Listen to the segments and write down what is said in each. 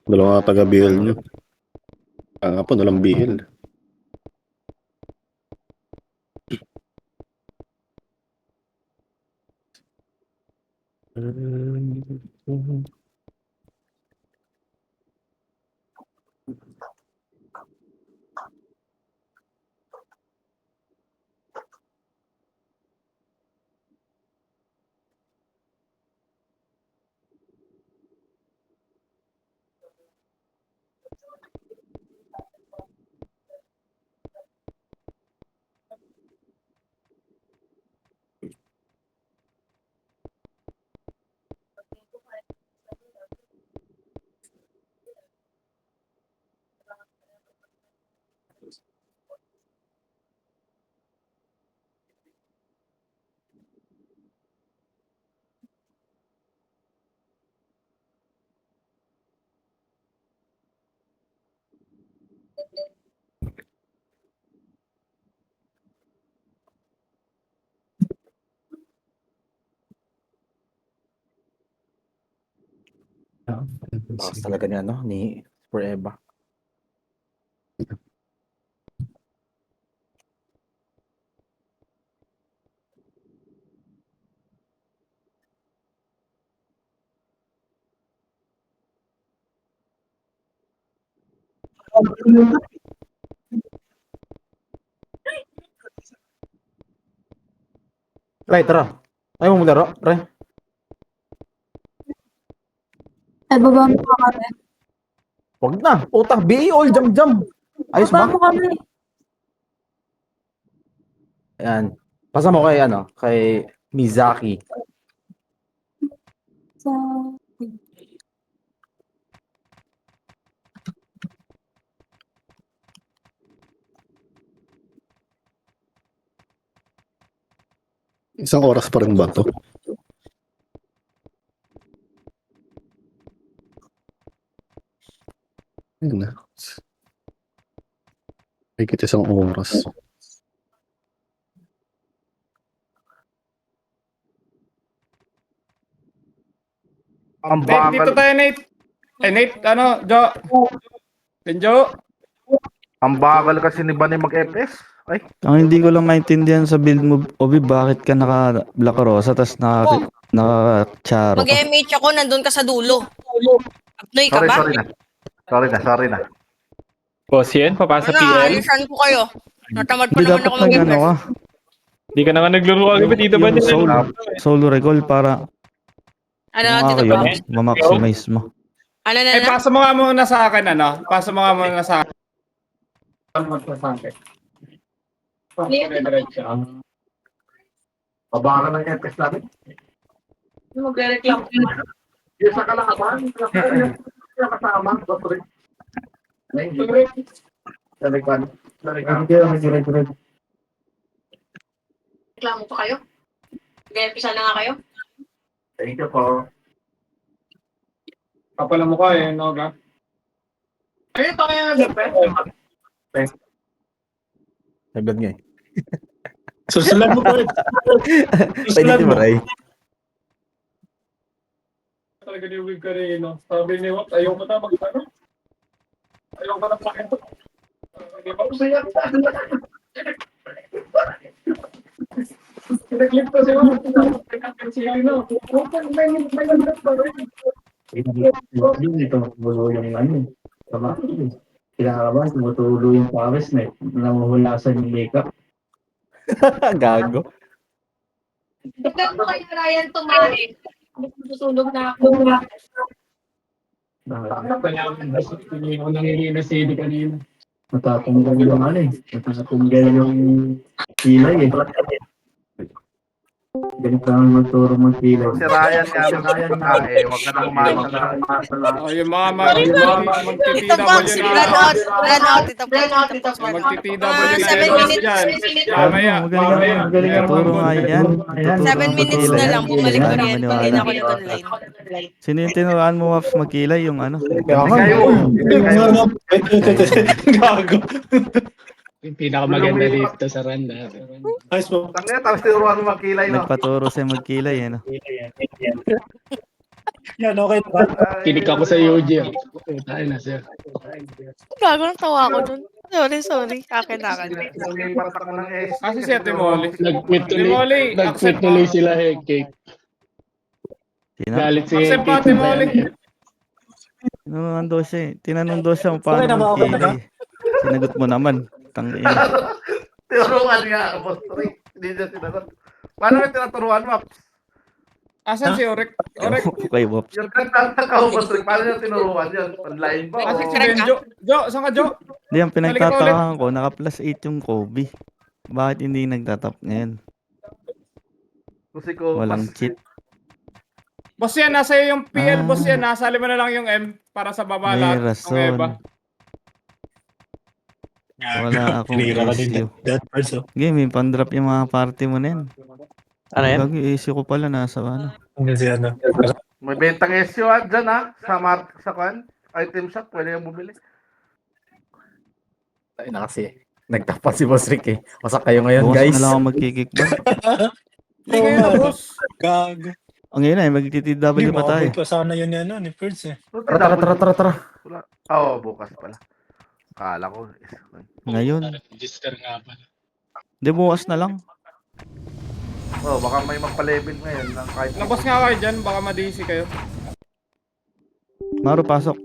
Dalawa taga BL nyo. Kahapon, walang BL. Bakas talaga niya, no? Ni Forever. Ray, tara. Ayaw mo maglaro, Ray? Ay, baba mo ka kami. Huwag na. Utang, BA all jam-jam. Ayos Baba ba? mo kami. Ayan. Pasa mo kay, kay Mizaki. Sa... Isang oras pa rin ba to? Ayun na. Higit isang oras. Ang Nate, dito tayo, Nate. Nate, Jo. Jo. Ang bagal kasi ni Bani mag-FS. Ay, Ang hindi ko lang maintindihan sa build mo, Obi, bakit ka naka-Black Rosa tapos naka-Charo ka? Mag-MH ako, nandun ka sa dulo. Abnoy ka ba? sorry na. Boss yan, papasa Ano, PL. alisan ko kayo. Natamad pa Hindi naman dapat ako nag-ano mag-MH. ka. Di ka na nga naglaro kagabi, dito ba Yung solo recall para Ano, kung Tito kayo, Bob? ma-maximize mo. Ano na Eh, na? pasa mo nga muna sa akin, Pasa mo nga muna sa akin. Babaka ng FS natin. Magre-reclam. Yung sa kalakasan, yung kasama, sorry. Reklamo pa kayo? Mag-empisa na nga kayo? Thank you po. Kapala mo ka no, ga? Ano pa kaya nag-prep? Sagad nga eh. Susulan mo pa rin. Pwede mo, Ray. Talaga ni Wig ka rin, no? Sabi ni Wak, ayaw ko na mag-ano? Ayaw ko na pakito. Hindi ba? Nag-clip ko si Wak. Sili na. Ito bulo yung ano, tama. Kinakabahan, tumutulo yung pawis na namuhulasan yung makeup. Gago. Tignan mo kayo, Ryan, tumari. Susunog na ako. Hindi ko nangingina si Eddie kanina. Natatunggal yung ano eh, natatunggal yung kilay eh. Ganito ang magturo ng kilay. Si Ryan nga, huwag ka na kumain. Oh, yung mga Tito Box, run out, Tito Box. magti-TW Mga na 7 minutes. dyan. Mamaya, Magaling nga. Turo nga yan. 7 minutes na lang, bumalik ko rin. Hindi na ako nag-online. Sino yung tinuruan mo, Waps, magkilay? Yung ano? Gago. yung pinakamaganda dito sa Randa. Ayos mo. Tapos tinuruan mo magkilay, no? Nagpaturo siya magkilay, ano? Yan, okay na ba? Kinig ako sa UG. Tayo na, sir. Gago ng tawa ko dun. Sorry. Akin. Lumipat ako ng S. Kasi si Ate Molly. Nag-quit Ate Molly, accept mo. tuloy sila, Cake. Sino? Galit si Accept mo, Ate Molly. Tinanong daw siya eh. Tinanong daw siya kung paano Okay na ba? Okay na ba? mag-carry. Sinagot mo naman. Tangin. Tinuruan nga, boss Rick. Hindi niya tinanong. Paano yung tinaturuan, Maps? Asan si Orek? Orek. Okay, Wops. Yung nagtataka ko, boss Rick. Paano yung tinuruan yan? Online ba? Asan si O- Benjo? Jo, saan ka, Jo? Hindi, ang pinagtatakahan ko, naka plus 8 yung Kobe. Bakit hindi nagtatap ngayon? Kasi ko, Walang cheat. Boss yan, nasa iyo yung PL, Ah. boss yan. Nasali mo na lang yung M para sa baba May lahat. rason. Ang Eva. Wala akong Tinira ka din. SU. That parts, oh. Game, may pandrop yung mga party mo na yan. Ano yan? Gagi, SU ko pala nasa ano. Ano si ano? may bentang SU dyan ha. Sa kwan. Item shop, pwede yung bumili. Ay na kasi. Nagtapat si Boss Rick eh. Masak kayo ngayon, Bukas guys. na lang ako magkikik ba? Hindi kayo na, boss. Gag. Ang ngayon ay mag-TTW Hindi, pa tayo. makabot pa sana yun yan, ni Perds eh. Tara. Oo, bukas pala. Kala ko. Ngayon. Register nga ba? Hindi, bukas na lang. Oh, baka may magpa-level ngayon. Ng kahit Labas nga kayo dyan, baka ma-DC kayo. Maro, pasok.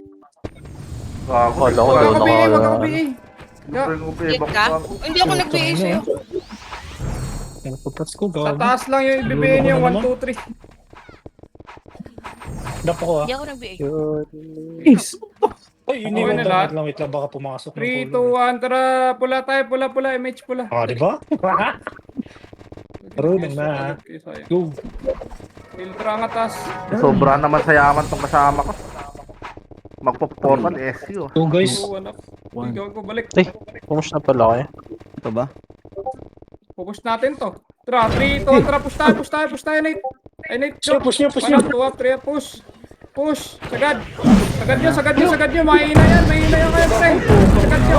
Gago. Wala ko Wag doon. ka BA, wag ka BA. Hit ka? Hindi ako nag-BA sa'yo. Yan, pagkats ko, Sa gag. taas lang yung ibibigay niyo, 1, 2, 3. Dap ako ah. Hindi ako nag-BA. Ay, yun Okay yung na lahat. wait lang, baka pumasok ng 3, 2, polo. 1, tara. Pula tayo, pula, MH pula. Ah, di ba? Marunong na. Okay, sayang. Go. Filtra ang atas. Sobra naman sa yaman tong kasama ko. Magpo-formal SU. Go, guys. 2, 1 up. Ikaw ko balik. Kumusta pala kayo? Ito ba? Pupush natin to. Tara, 3, 2, 1, tara. Push tayo, Nate. Ay, Nate, Push niyo, push niyo. 1 up, 2 up, 3 up, push. Push. Sagad nyo. Mahina yan kayo, pre. Sagad nyo.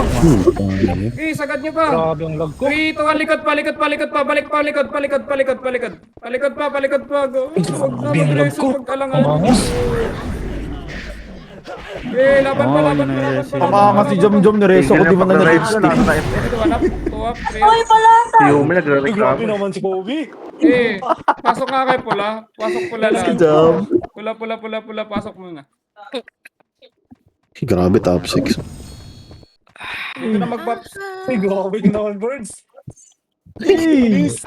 Okay, sagad nyo pa. Grabe ang lag ko. 3, 2, 1, likod pa. Balik pa, likod. Palikod pa. Go. Huwag na Grabe ang lag mag-reso ko. pagkalangan. Kamangas. Okay, laban pa. yun na yun, si- Pamangas si Jom na reso ko, di ba nag-register? Ito, 1 up, 2 up, 3 up. Oy, pala! Si Yumi Ay, grabe nagre-recover. naman si Kobe. Eh, pasok nga kay pula. Pasok pula lang. Jom. Pula, pasok muna. Grabe, top 6. Dito na mag-bops. Ay, grabe naman, Birds. This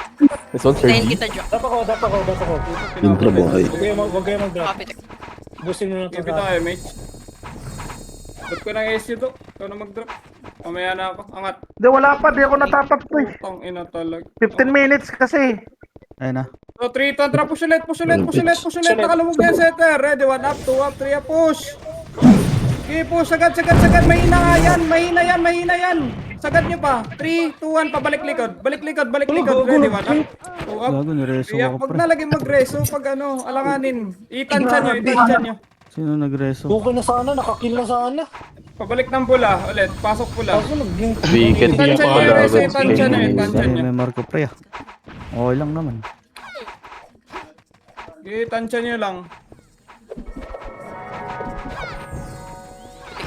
one's for Tayin you. kita, Jo. Dap ako. Intro buhay. Huwag kayo mag-drop. Kapit. Gusto nyo na ito. Give tayo, mate. Ba't ko ng SU to? Ikaw na mag-drop. Mamaya na ako. Angat. Hindi, wala pa. Di ako natapap ko eh. Tang ina talaga. 15 minutes kasi. Ayun na. So, 3, 2, tara. Push ulit. Nakalumog na yung setter. Ready, 1 up, 2 up, 3 up, push. Okay, push. Sagad. Mahina yan. Sagad nyo pa. 3, 2, 1. Pabalik likod. Balik likod. Ready, 1 up, 2 up. Gago, nireso 3 up. ako, Wag pre. na lagi mag-reso pag ano, alanganin. Itansya nyo. Sino nagreso? Okay na sana, nakakill na sana. Pabalik ng pula ulit. Pasok pula. Kaso naging... Weekend Tansya niya nyo pala. yung reso. Tansya nyo. May Marco pre ah. Okay lang naman. Okay, tansya nyo lang.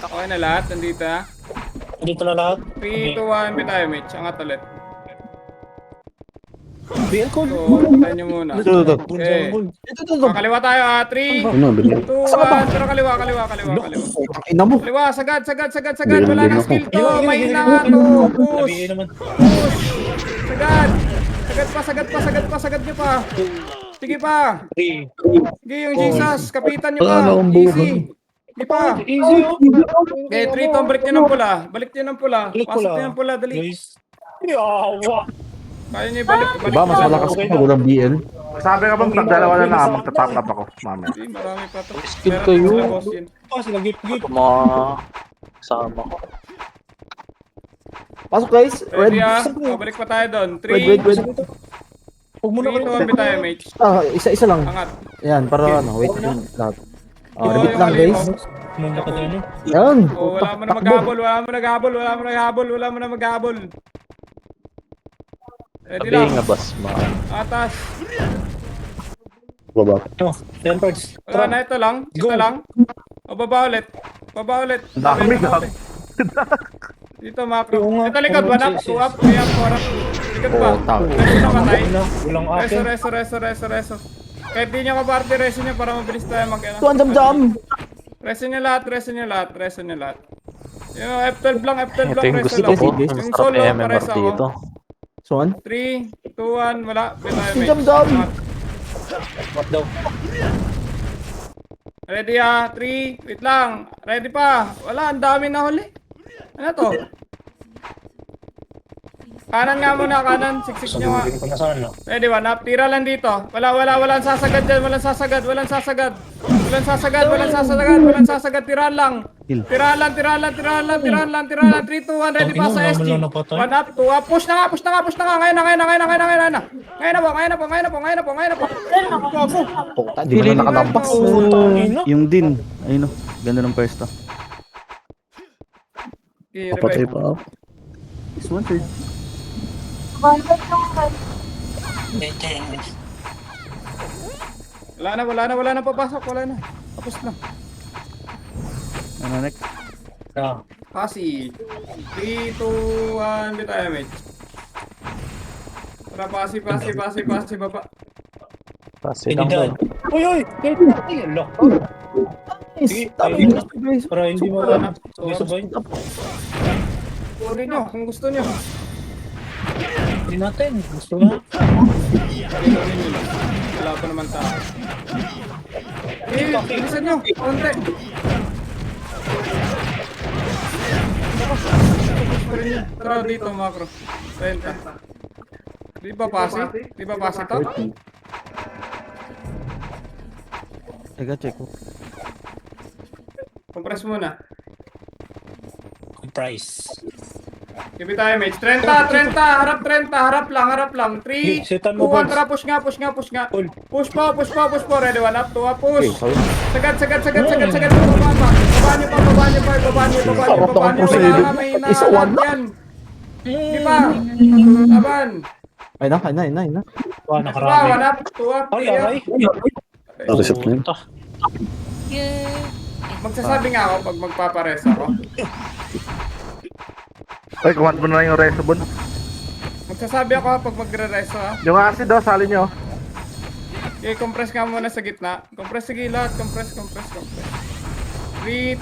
Okay na lahat. Nandito ha. Dito na lahat. 3, 2, 1. Bitayo, Mitch. Angat ulit. BL ko. So, tayo nyo muna. Okay. Kaliwa tayo ha. 3, 2, Ano, bilhin. 1. Pero kaliwa. Ina mo. Kaliwa. Sagad. Wala nang skill to. Mahina nga to. Push. Sabihin naman. Push. Sagad nyo pa. Sige pa. 3. Sige, yung Jesus. Kapitan nyo pa. Wala akong buhay. Easy. Di pa. Easy oh. Okay, 3 to. Balik nyo ng pula. Balik ko Pasok lang. nyo ng pula. Dali. Guys. Yawa. Kaya nyo ibalik. Diba, mas malakas Okay ka pag walang BL. Sabi ka bang pag dalawa na lang, magtatap up ako. Mamaya. Hindi, marami pa to. Skill Meron kayo. sila, boss, yun. Sila gip-gip. Mga kasama ko. Pasok guys. Ready ah? Pabalik pa tayo doon. 3, 2, Wait. 1 tayo, mate. Isa lang. Angat. Yan, para ano, wait lang lahat. Oo, Repeat yung lang alin guys. mo. Muna ka dyan eh. Yan. Oh, wala mo na maghabol. Ready Sabihin lang. nga, boss. Mga Atas. Baba. Temperds. Wala na, ito lang. Go. Ito lang. O, baba ulit. Baba ulit. Dami, Baba dami. ulit. Dito, macro. Oo nga. Ito likod, Oo, 1 up, sis, 2 up, 3 up, 4 up. Likod pa. Reso na matay. Walang Reso, akin. reso. Kahit di nyo ka-party, reso nyo para mabilis tayo mag-ano. Tuan jam. Reso nyo lahat. Yung F12 lang, Ito yung reso gusto lang. ko. Yung solo, pares ako. Suan? 3, 2, 1, wala. Jam. What daw? Ready 3, wait lang. Ready pa. Wala, ang dami na huli. Ano to? Kanan nga muna, kanan. Siksik nyo nga. Sagutin ko na sana. Ready, 1 up. Tira lang dito. Walang sasagad dyan. Walang sasagad. Tirahan lang. Tirahan lang. 3, 2, 1. Ready pa sa SG. 1 up, 2 up. Push na nga. Ngayon na po. Di mo na nakatampas. Yung din. Ayun o. Ganda ng pwesto. Okay, Papatay revive. pa. This one third. Wala na papasok. Wala na. Tapos na. Ano next? Ah. Pasi. 3, 2, 1. Bit damage. Tara, pasi, baba. Tinidad. Uy! Ay, ala. Sige, Dami ayun na. guys. Para hindi mo sabay. Puri nyo, kung gusto nyo. Hindi natin. Gusto na. Wala pa naman tao. Bilisan nyo. Konti. Tara dito, macro. 30. Di ba pasi to? Teka, check ko. Compress muna. Price. Give tayo, mage. 30. Harap lang. 3, 2, 1. Setan mo, Bogs. Tara, push nga. Pull. Push po. Ready, 1 up, 2 up, push. Sagad. Baba niyo pa. May Isa one na. yan. Di ba? Laban. Ay na. Wah, Diba, nakarami. 1 up, 2 up, Ay, 3 up. aray. Reset na yun. Magsasabi nga ako pag magpapares ako. Ay, kumat mo na yung reso, Bon. Magsasabi ako pag magre-reso ha. Yung acid daw, sali nyo. Okay, compress nga muna sa gitna. Compress sige lahat. Compress. 3,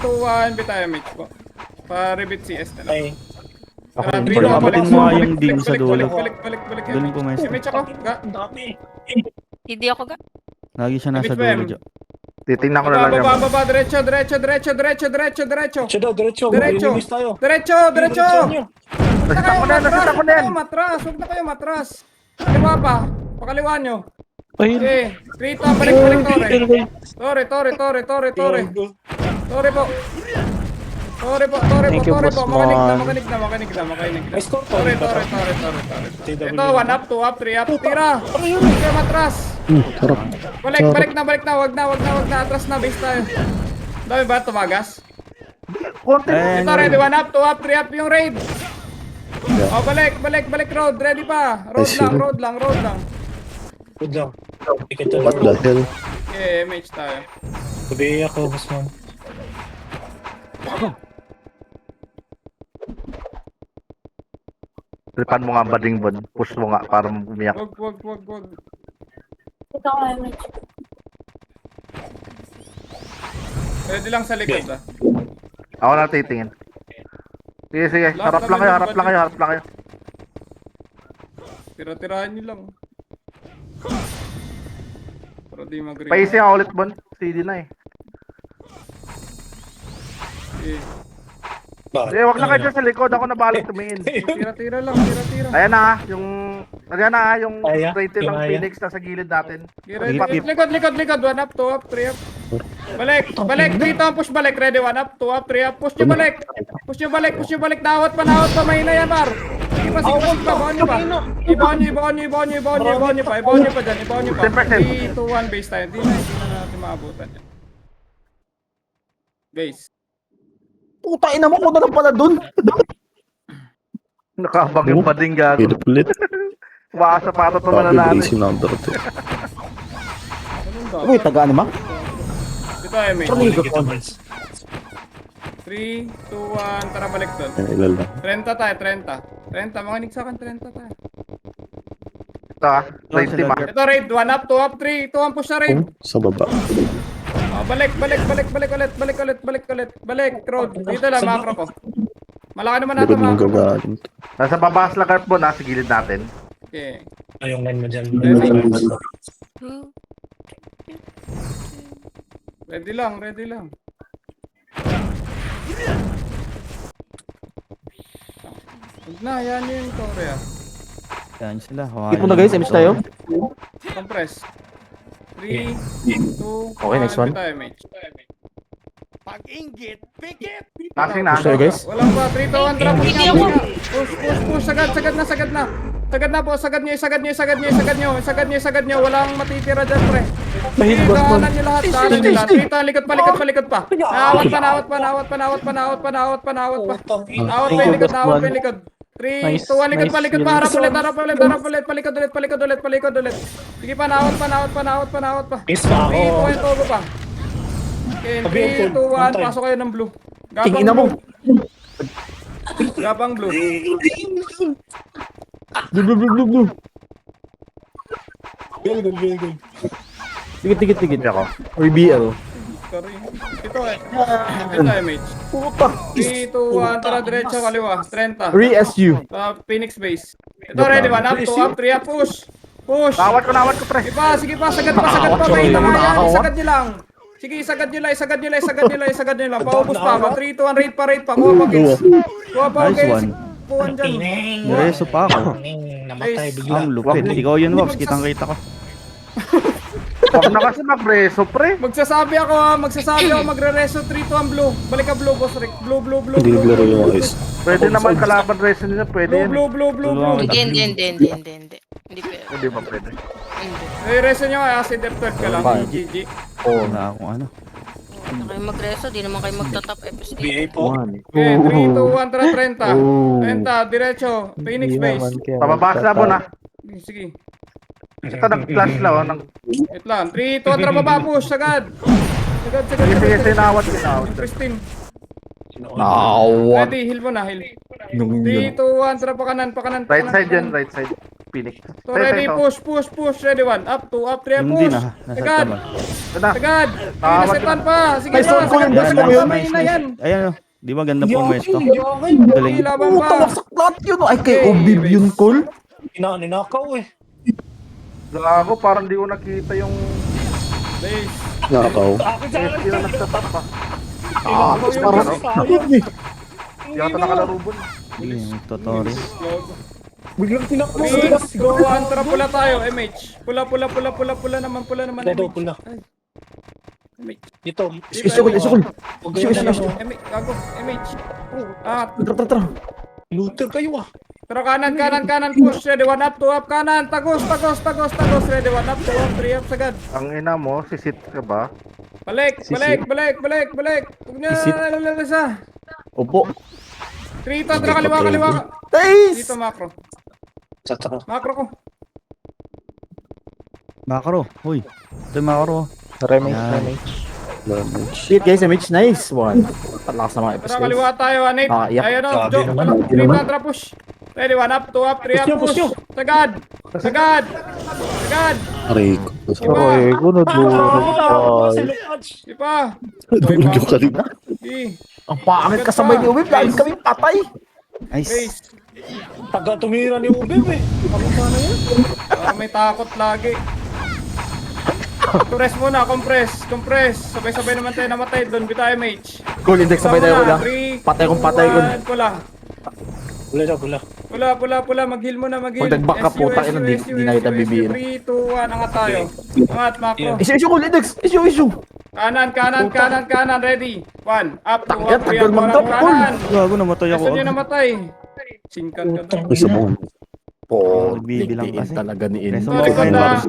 2, 1. Bitaya mage po. Pa-rebit CS na lang. Ay, Tara, 3, 2, 1. Pagkapatin mo nga yung ding sa dulo. Balik. Galing pumesto. Mage ako. Ga. ang dami. Hindi ako ga. Lagi siya nasa Ibig ba yan? dulo, Jo. Titingnan ko na lang yan. Baba. Diretso. Diretso daw, diretso. Diretso. Release tayo. Diretso. Nasita ko na yan. Huwag na kayo matras. Kaliwa pa. Pakaliwa nyo. Okay. 3, 2, balik, Tore. Thank you, Boss Man. Makinig na. May score to. Tore. Ito, 1 up, 2 up, 3 up. Tira. Huwag kayo matras. Sarap. Balik na. Wag na. Atras na, base tayo. Dami ba tumagas? Konti. Ayan, Ito, ready, 1 up, 2 up, 3 up yung raid. Oh, balik, road, ready pa. Road lang. Good lang. Ticket to What the hell? Okay, mage tayo. Sabi ako, Bossman. Tripan mo nga bading, Bon. Push mo nga para umiyak. Wag. Ito ko ay mage. Ready lang sa likod ah. Ako na titingin. Sige. Harap lang kayo. Tira-tirahan nyo lang. Para di mag-read. Paisi nga ulit, Bon. CD na eh. Okay. Bakit? Wag na kayo dyan sa likod. Ako na balik tumingin. Tira-tira lang. Ayan na, yung Ayan, straight yung ng ayan. Phoenix na sa gilid natin. Likod. 1 up, 2 up, 3 up. Balik. 3 to, push balik. Ready, 1 up, 2 up, 3 up. Push nyo balik. Dawat pa. Mahina yan, Mar. Sige pa. Ibaon nyo pa. Ibaon nyo pa dyan. 3, 2, 1, base tayo. Hindi na natin maabutan yan. Base. Puta ina mo ko na lang pala dun. Nakabang yung bading gago. Pilit. Baka sa pato to na Probably natin. blazing number 2. Uy, taga ano ma? Dito, MH. Kita man. 3, 2, 1, tara balik doon. Ilan lang. 30 tayo, 30. 30, makinig sa akin, 30 tayo. Ito raid team ah. Ito, raid, 1 up, 2 up, 3, 2 1 push na raid. Sa baba. Balik ulit. Balik, crowd. Dito lang, macro ko. Malaki naman natin, Likod mong macro ko. gagaling. Nasa baba sa Lagarp mo, nasa gilid natin. Okay. Yung line mo dyan. Ready lang. Huwag na, yan yung Tore ah. Yan sila. Hit mo na guys, MH tayo. Compress. 3, 2, Okay, next one. Tayo, mate. Passing na. Push tayo guys. Walang pa, 3, 2, 1, drop. Hindi ako. Push. Sagad na. Sagad na po, sagad nyo. Walang matitira dyan, pre. Mahit boss mo. Kanan nyo lahat. 3, likod pa. Nawat pa. Nawat pa yung likod. 3, 2, 1, likod pa. Harap ulit. Palikod ulit. Sige pa, nawat pa. Miss pa 3, 2, ako. 1, togo pa. Okay, 3, 2, 1, pasok kayo ng blue. Tingin na mo. Gapang blue. Blue. Tigit. Hindi ako. RBL. Sorry. Ito MH. Puta. 3, 2, 1, tara diretso kaliwa. 30. Re-SU. Phoenix base. Ito ready, 1 up, 2 up, 3 up, push. Nawat ko pre. Sige pa, sagad pa. May tama yan, isagad nyo lang. Sige, isagad nyo lang. Paubos pa. 3, 2, 1, raid pa. Kuha pa, Nice one. Puwan dyan. Diretso pa ako. Namatay bigla. Ang lupit. Ikaw yun, Wops. Kitang-kita ko. Huwag na kasi magreso pre. Magsasabi ako, magre-reso 3, 2, 1, blue. Balik ka blue, boss Rick. Blue. Hindi naglaro yung guys. Pwede naman kalaban reso nila. Pwede yan. Blue. Hindi. Hindi pwede. Hindi ba pwede? Hindi. Reso nyo kaya si Death 12 ka lang. GG. Wala akong ano. Huwag na kayo mag-reso, di naman kayo magta-top FSD. BA po. Okay, 3, 2, 1, tara 30. 30, diretso. Phoenix base. Pababa sa labo na. Sige. Ito nag-flash lang. Wait lang. 3, 2, 1, tara baba, push. Sagad. Sige, nawat. Christine. Nawat. Ready, heal mo na, heal. 3, 2, 1, tara pa kanan. Right side yan, right side. Phoenix. So ready, push. Ready, 1, up, 2, up, 3, Hindi push. na. Nasa Sagad. tama. Sagad. Nasetan pa. Sige May sword ko sagad yun, pa, gusto sagad mo pa, yun? mahina yan. Ayan o. Di ba ganda po mesto? Sige, Galing. laban Puta, pa. wasak lahat yun. Ay, kay Obib yun, Cole. Ninakaw eh. Gago, parang di ko nakita yung Base. Nakakaw. SQ na nagtatap pa. Parang ayun eh. Hindi ako nakalaro bun. Sige, tutorial. Biglang tinakbo. 3, 2, 1, tara pula tayo, MH. Pula naman. Dito, MH. pula. MH. Dito. Isukol. Huwag kayo na lang. MH. Gago, MH. Tara. Luther kayo ah. Tara kanan, push. Ready, 1 up, 2 up, kanan. Tagos. Ready, 1 up, 2 up, 3 up, sagad. Ang ina mo, sisit ka ba? Balik. Huwag niya Isit. nalalasa. Opo. 3, tara kaliwa. Nice! Dito, macro. Tsaka. Macro ko. Makaro. Uy. Ito yung makaro. Yan. Shit guys, MH nice one. Patlakas na mga Tara episodes. kaliwa tayo, Anit. Iyak. Ayan o, Grabe Joe. naman. 3, tara push. Ready, 1 up, 2 up, 3 up, Push push. nyo. Sagad. Aray ko. Aray ko na Di pa. Tulog ka rin. Di. Ang pangit kasabay ni Obib, lagi kami patay. Nice. Base. Taga tumira ni Ubib eh. May takot lagi. Compress muna, compress. Sabay-sabay naman tayo namatay. Doon bitayo, MH. Cool, index sabay tayo kulang. Patay kong patay ko. Pula. Mag-heal muna, mag-heal. Pag nag-back up, putang ina, di na kita bibihin. 3, 2, 1, angat tayo. Angat, macro. Issue cool, index. Issue. Kanan. Ready. 1, up, 2, Takya, up, 3, tagal up, mag-drop, kanan. Gago, namatay ako. Gusto nyo namatay. Singkan ka doon. Isa mo. Oh, Nagbibilang kasi. talaga ni In. Reso. Sorry ko na.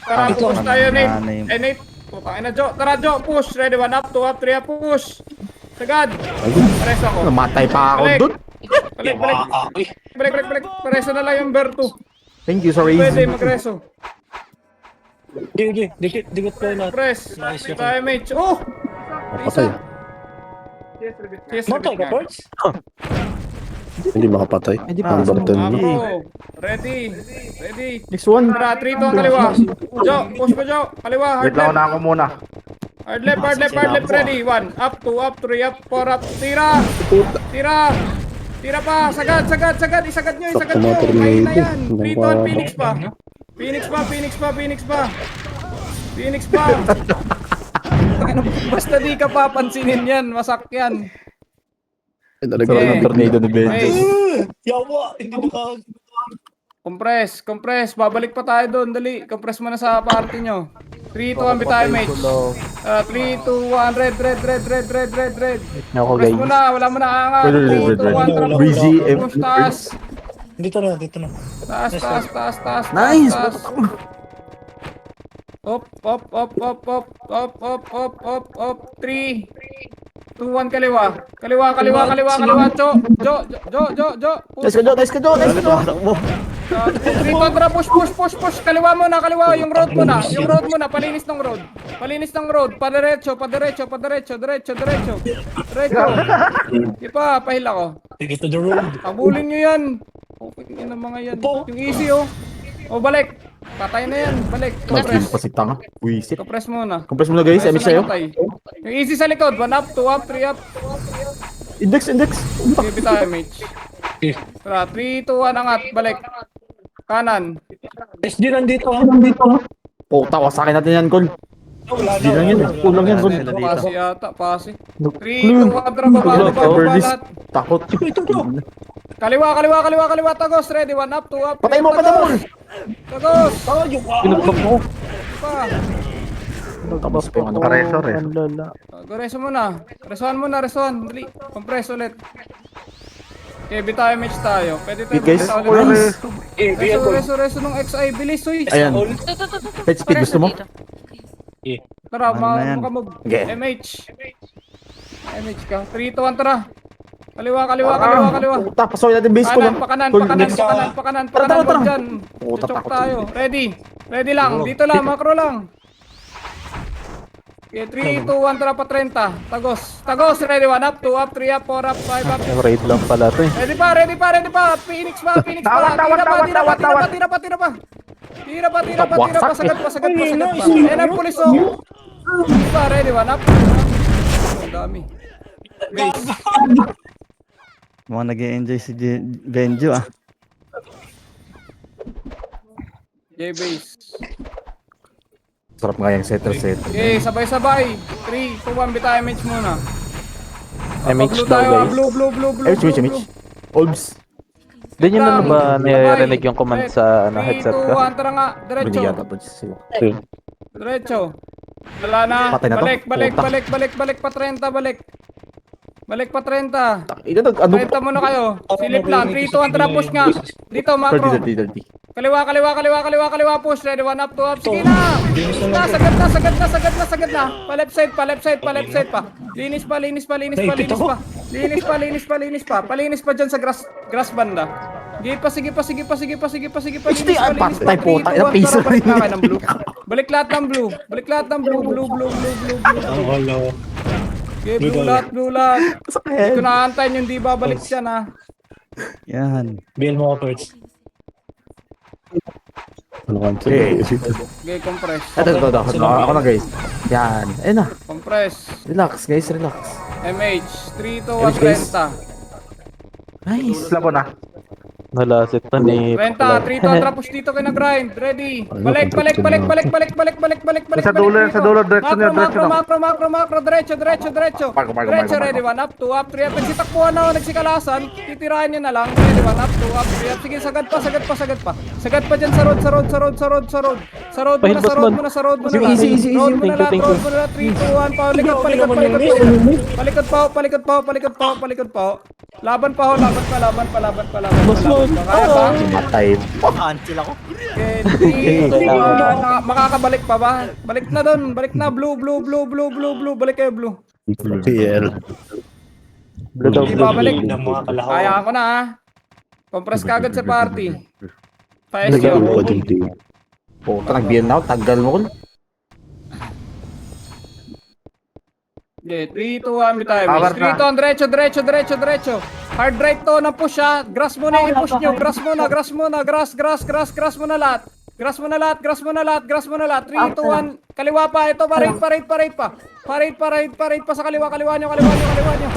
Tara, Ito, push tayo, Nate. nanay. Nate. Putang ina, Jo. Tara, Jo. Push. Ready, 1 up, 2 up, 3 up, push. Sagad. Pares ako. Namatay pa ako Balik. dun. Balik. Pareso na lang yung Berto. Thank you, sorry. Pwede, magreso. Sige, dikit ko na. Compress. Nice. Tayo, mate. Oh! Makapatay. Yes, Matay ka, Parts? Hindi makapatay. Hindi pa. Number 10 na. Ako. Ready. Next one. Tara, 3 to ang kaliwa. Jo, push pa Jo. Kaliwa, Wait hard lang left. na ako muna. Hard left, ready. 1, up, 2 up, 3 up, 4 up. Tira pa, sagad. Isagad nyo. Mahina yan. 3 to, Phoenix pa. Basta di ka papansinin yan, masak yan. Talaga Okay. ng tornado ni Ben. Yawa! Hindi naka... Compress. Babalik pa tayo doon. Dali. Compress mo na sa party nyo. 3, 2, 1, tayo, mates. 3, 2, 1, red. Ako Compress guys. mo na. Wala mo na angat. 3, 2, 1, trap. Breezy, Push, taas. Dito na. Taas. Nice. Up. 3, 2, 1, kaliwa. Jo. Nice ka, Jo. Kontra, push. Kaliwa mo na. Yung road mo na. Palinis ng road. Padiretso. Diretso. Ipa, pahila ko. Sige to the road. Abulin nyo yan. Okay na mga yan. Yung easy, oh. O, balik. Patay na yan. Balik. Compress. Pasita nga. Wisit. Compress muna. Compress mo na guys. Emi sa'yo. Yung easy sa likod. 1 up, 2 up, 3 up. Index. Give it time, mate. Tara, 3, 2, 1, angat. Balik. Kanan. SD nandito. Puta, wasakin natin yan, Col. Di lang yan. Kulang yan, Col. Pasi yata, pasi. 3, 2, 1, tara, baba lahat. Takot. Kaliwa. Tagos, ready. 1 up, 2 up. Patay mo. Tagos. Pinagpap mo. Pa. Tapos pa yung ano. Paresor eh. Reso muna. Resoan. Dali. Compress ulit. Okay, tayo match tayo. Pwede tayo Guys, bumita ulit. nice. Reso nung XI. Bilis, uy. Ayan. Head speed, gusto mo? Tara, Ano na yan? makamove. Okay. MH ka. 3, 2, 1, tara. Kaliwa. Puta, pasukin natin base ko lang. Pakanan. Tara. Dyan. Puta, Tutok takot tayo. Ready lang. Dito lang, macro lang. Okay, 3, 2, 1, tara pa 30. Tagos, ready. 1 up, 2 up, 3 up, 4 up, 5 up. Raid lang pala to eh. Ready pa. Phoenix pa. Tira pa. Sagad pa. Ayan ang pulis, oh. Ready, 1 up. Ang dami. Base. Mukhang nag-e-enjoy si Benjo ah. Base. Sarap nga yung setter. Okay, sabay. 3, 2, 1, bitay match muna. MH Blue daw tayo, guys. blue. MH. Olbs. Doon yun na ba narinig yung command sa headset 3, 2, 1, tara nga. Hindi Diretso. yata ba sila? Diretso. Wala na. Patay na to. Balik pa 30, balik pa 30. Ito ano? 30 muna kayo. Silip lang. 3, 2, 1, tara push nga. Dito, macro. 30. Kaliwa, push. Ready, 1 up, 2 up. Sige na. Sagad na. Pa left side pa. Linis pa. Palinis pa dyan sa grass banda. Sige pa. Linis pa. Patay po, tayo na piso rin. Balik lahat ng blue. Blue. Hello. Okay, blue lahat. Hindi ko naaantayin yung di babalik siya na. Yan. Bill mo ako, Parts. Ano ka? Okay, compress. Ito. Ako na guys. Yan. Ayun na. Compress. Relax guys, relax. MH. 3, 2, MH, 1, guys. 30. Nice. Slabo na. Nalasit pa ni... 30, 3 to tapos dito kayo nag-grind. Ready. Balik. Sa dulo, diretso na. Macro, diretso. Diretso, ready, 1 up, 2 up, 3 up. Nagsitakbuhan na, nagsikalasan. Titirahan nyo na lang. Ready, 1 up, 2 up, 3 up. Sige, sagad pa. Sagad pa dyan sa road. Sa road muna. Easy. Road muna lahat. 3, 2, 1, palikot pa. Laban pa. Kaya ba? Matay. Okay, makakabalik pa ba? Balik na doon. Balik na. Blue. Balik kayo, blue. PL. Hindi babalik. Ng mga kalahok. Kaya ko na, ha. Compress kagad sa party. Lagyan Pa-SQ. ko din. Puta, nag-BM na ako. Tagal mo, Col. Okay, 3, 2, 1, bitaw. Power 3, 2, 1, diretso, diretso, diretso, diretso. Hard right to na push ha. Grass muna yung i-push nyo. Grass muna, grass muna. Grass muna lahat. Grass muna lahat, grass muna lahat, grass muna lahat. 3, 2, 1. Kaliwa pa. Ito, parade pa. Parade pa sa kaliwa nyo. Kaliwa nyo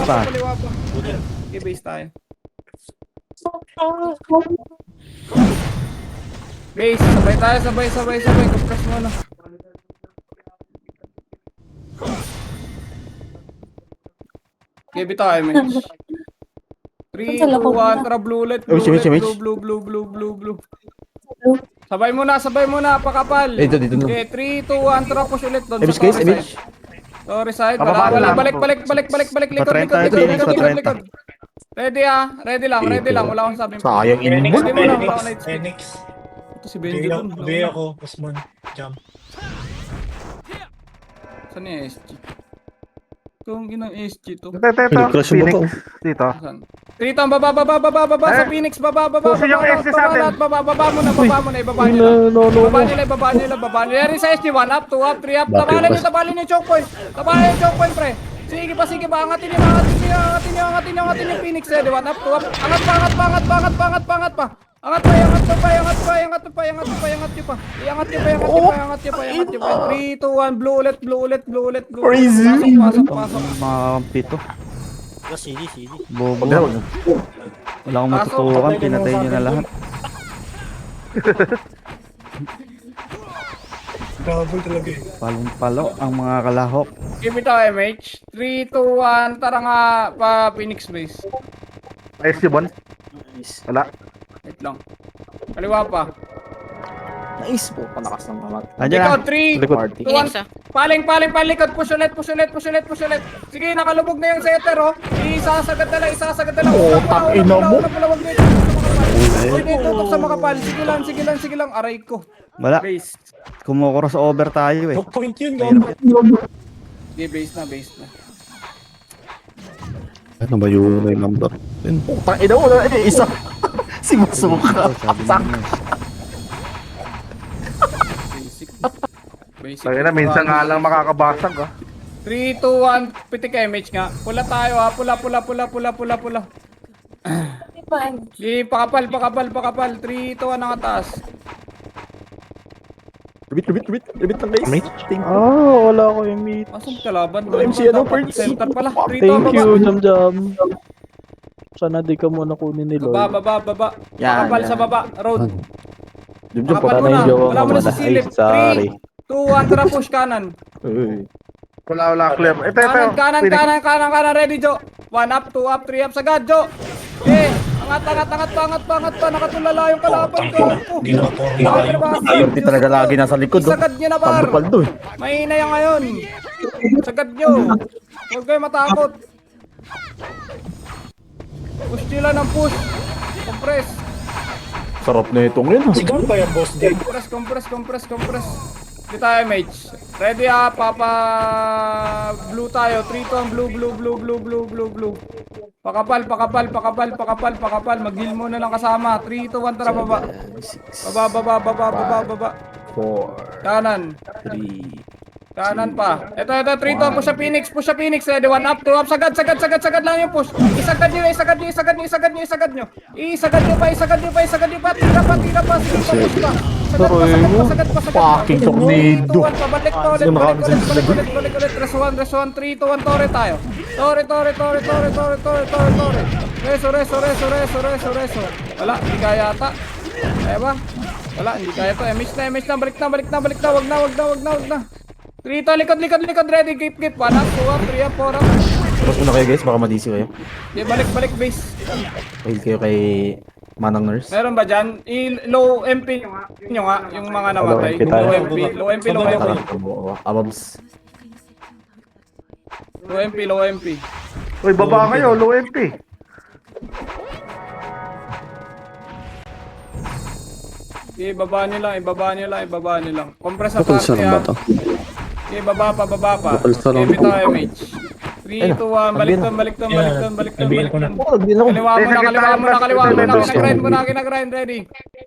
pa. Okay, base tayo. Base, sabay tayo, sabay. Compress muna. Give it tayo, Mitch. 3, 2, 1, tara, blue ulit. Blue. Sabay muna, pakapal. Dito. Okay, 3, 2, 1, tara, push ulit doon Image guys, image. Sorry side, Bababa wala. lang. Balik, likod. Ready lang, wala akong sabi. Sayang Phoenix, inbol. Hindi mo na, wala akong night speed. Phoenix. Ito si Benji dun. Be ako, Osman. Jump. Saan yung SG? Kung inang SG to. Ito, Pinag-crush mo ba Phoenix. Dito. Saan? Trito, baba sa Phoenix, baba. Puso yung SG sa atin. Baba mo na, ibaba nila. Baba nila. Rin sa SG, 1 up, 2 up, 3 up. Tabalin yung choke point. Pre. Sige pa, angatin yung Phoenix, 1 up, 2 up. Angat pa. Angat pa. Iangat nyo pa. 3, 2, 1, blue ulit. Crazy. Pasok. Mga pito. CD. Bobo. Wala akong matutukan. Pinatay niyo na lahat. Trouble talaga eh. Palong-palo ang mga kalahok. Give it to MH. 3, 2, 1, tara nga pa Phoenix base. SG Bon. Wala. Wait lang. Kaliwa pa. Nice po, palakas ng kamat. Andiyan Ikaw, na. 3, Likod. 2, 1. Paling, push ulit. Sige, nakalubog na yung setter, oh. Isasagad na lang. ina mo. Tutok sa makapal. Sige lang. Aray ko. Wala. Base. Kumukuros over tayo eh. Hook point yun, gago. Okay, base na. Ano ba yung number? Putang ina mo na isa. Si Masuka. Basic. Lagi na, minsan nga lang makakabasag, 3, 2, 1, pitik MH nga. Pula tayo ha. Pula. Sige, pakapal. 3, 2, 1, nakataas. Ribit ng guys. Wala ko yung meat. Asan kalaban? MC, ano, Perch? Center pala. 3, 2, Thank you, baba. Jam. Sana di ka muna kunin ni Lord. Baba. Yan, Pakapal yan. sa baba. Road. Jum, Pakapal Sana mo na. yung jowa Wala ko mo na muna. sa silip. Ay, sorry. 3, 2, 1, tara push kanan. Wala, clear. Ito. Kanan. Phoenix. Ready, Jo. 1 up, 2 up, 3 up. Sagad, Jo. Angat pa. Nakatulala yung kalaban ko. Di talaga lagi nasa likod. Sagad nyo na, par. Pagpapaldo eh. Mahina yan ngayon. Sagad nyo. Huwag kayo matakot. Push nila ng push. Compress. Sarap na itong yun. Sigaw ba yan, boss? Dave? Compress. Di tayo, mates. Ready papa blue tayo. 3, 2, 1, blue. Pakapal. Mag-heal muna lang kasama. 3, 2, 1, tara baba. Baba. 4, Kanan 3. Kanan pa. Ito, 3 to. Push sa Phoenix. Ready, 1 up, 2 up. Sagad lang yung push. Isagad nyo. Isagad nyo pa. Tira pa. Sige pa, push pa. Sagad pa. Fucking tornado. Pabalik pa ulit. Rest 1, 3, 2, 1, Tore tayo. Tore. Reso. Wala, hindi kaya yata. Kaya ba? Wala, hindi kaya to. MH na. Balik na. Wag na. 3 to, likod. Ready, keep. 1 up, 2 up, 3 up, 4 up. Tapos muna kayo guys, baka madisi kayo. Okay, balik base. Pahil kayo kay Manang Nurse. Meron ba dyan? Low MP nyo nga, yung mga namatay. Low MP. Ababs. Low MP. Uy, baba kayo, low MP. Ibaba nyo lang. Compress sa Bakal sa party ba to? Okay, baba pa. Bakal sa Okay, lang. bitaw MH. 3, 2, 1, balik doon. Nabihin ko na. Oh, hindi na ako. Kaliwa mo na. Kinagrind mo na. Ready.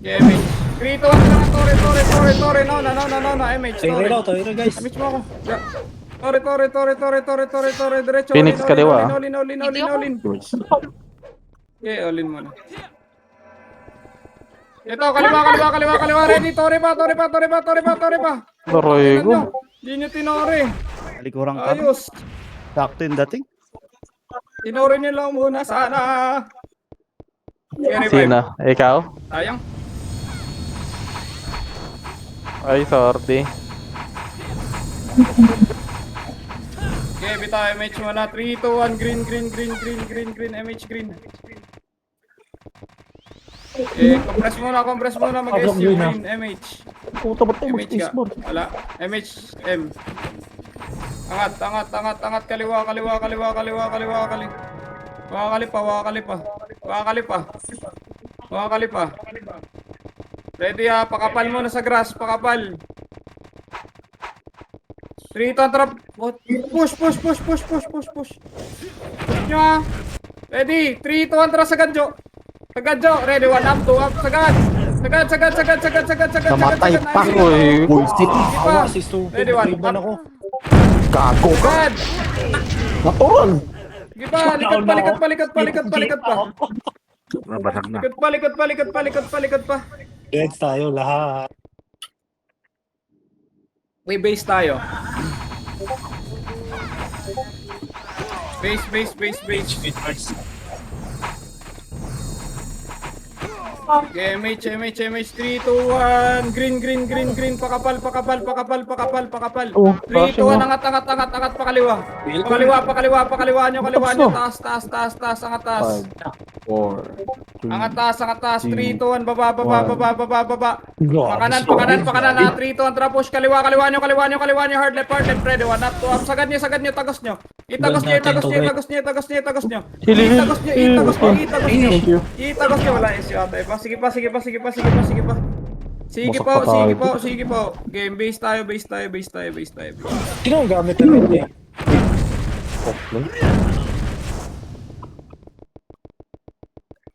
MH. 3, 2, 1 lang. Tore. No. MH. Tayo rail out, guys. MH mo ako. Yeah. Tore. Diretso. Phoenix, kaliwa. All in. Okay, all in muna. Ito, kaliwa. Ready, tore pa. Aray ko. Hindi nyo tinore. Talikuran ka. Ayos. Sakto yung dating. Tinore nyo lang muna sana. Sino? Ikaw? Sayang. Ay, sorry. Okay, bitaw MH muna. 3, 2, 1, green, MH green. Okay, compress muna, mag-SU green, MH. Puta ba tayo MH ka. Wala. MH, M. Angat, kaliwa. Wakali pa. Ready pakapal mo na sa grass, pakapal. 3 to trap. Push. Push nyo Ready, 3 to 1 trap sagad Jo. Ready, 1 up, 2 up, sagad. Namatay pa ko eh. Bullshit. Awa, assist to. Ready, 1 Ban up. ako. Gago ka. Sagad. Natural. Sige pa, likat pa. Nabasag na. Palikot pa. Deads tayo lahat. May base tayo. Base. Okay, MH, 3, 2, 1, green, pakapal. 3, 2, 1, angat, pakaliwa. Pakaliwa nyo, taas, angat taas. 4. Angat taas, 3, 2, 1, baba. Pakanan, 3, 2, 1, tara push, kaliwa nyo, hard left, ready, 1 up, 2 up, sagad nyo, tagos nyo. Itagos nyo. Wala issue ata pa. Sige pa. Sige po. Game base tayo. Sino ang gamit na rin eh?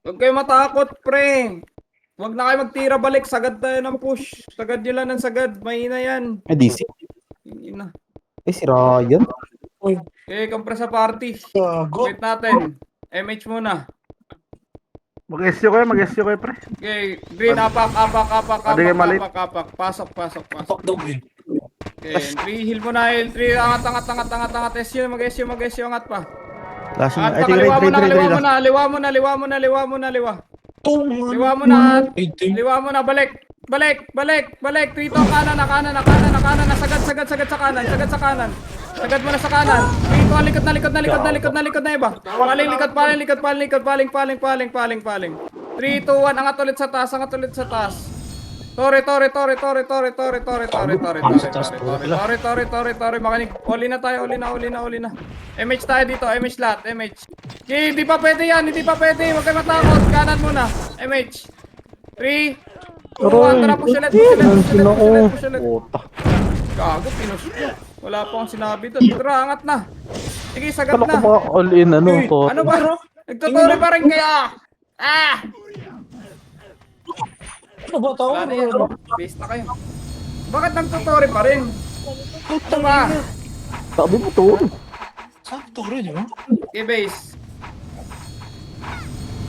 Huwag kayo matakot, pre. Huwag na kayo magtira balik. Sagad tayo ng push. Sagad nyo lang ng sagad. Mahina yan. DC. Mahina. Si Ryan. Okay, compress sa party. Gago. Wait natin. MH muna. Mag-SU kayo, pre. Okay, green, apak. Pasok. Fuck daw eh. Okay, 3, heal muna, heal. 3, angat. SU, mag-SU, angat pa. Last At I think liwa mo na. Tung. Liwa mo na, balik. 3 to kanan, sagad sa kanan. Sagad mo na sa kanan. 3 to likod na iba. Paling likod. 3, 2, 1, angat ulit sa taas. Tore. Makinig. Uli na tayo. MH tayo dito. MH lahat. Hindi pa pwede yan. Huwag kayo matakot. Kanan muna. MH. 3, 2, 1. Tara, push ulit. Gago, pinush ko. Wala pa akong sinabi doon. Tara, angat na. Sige, sagad na. All in to. Ano ba? Nagtuturi pa rin kaya. Ano ba tao? Wala na yan. Base na kayo. Bakit nagtuturi pa rin? Ito ba? Sabi mo to. Sakto rin yun. Okay, base.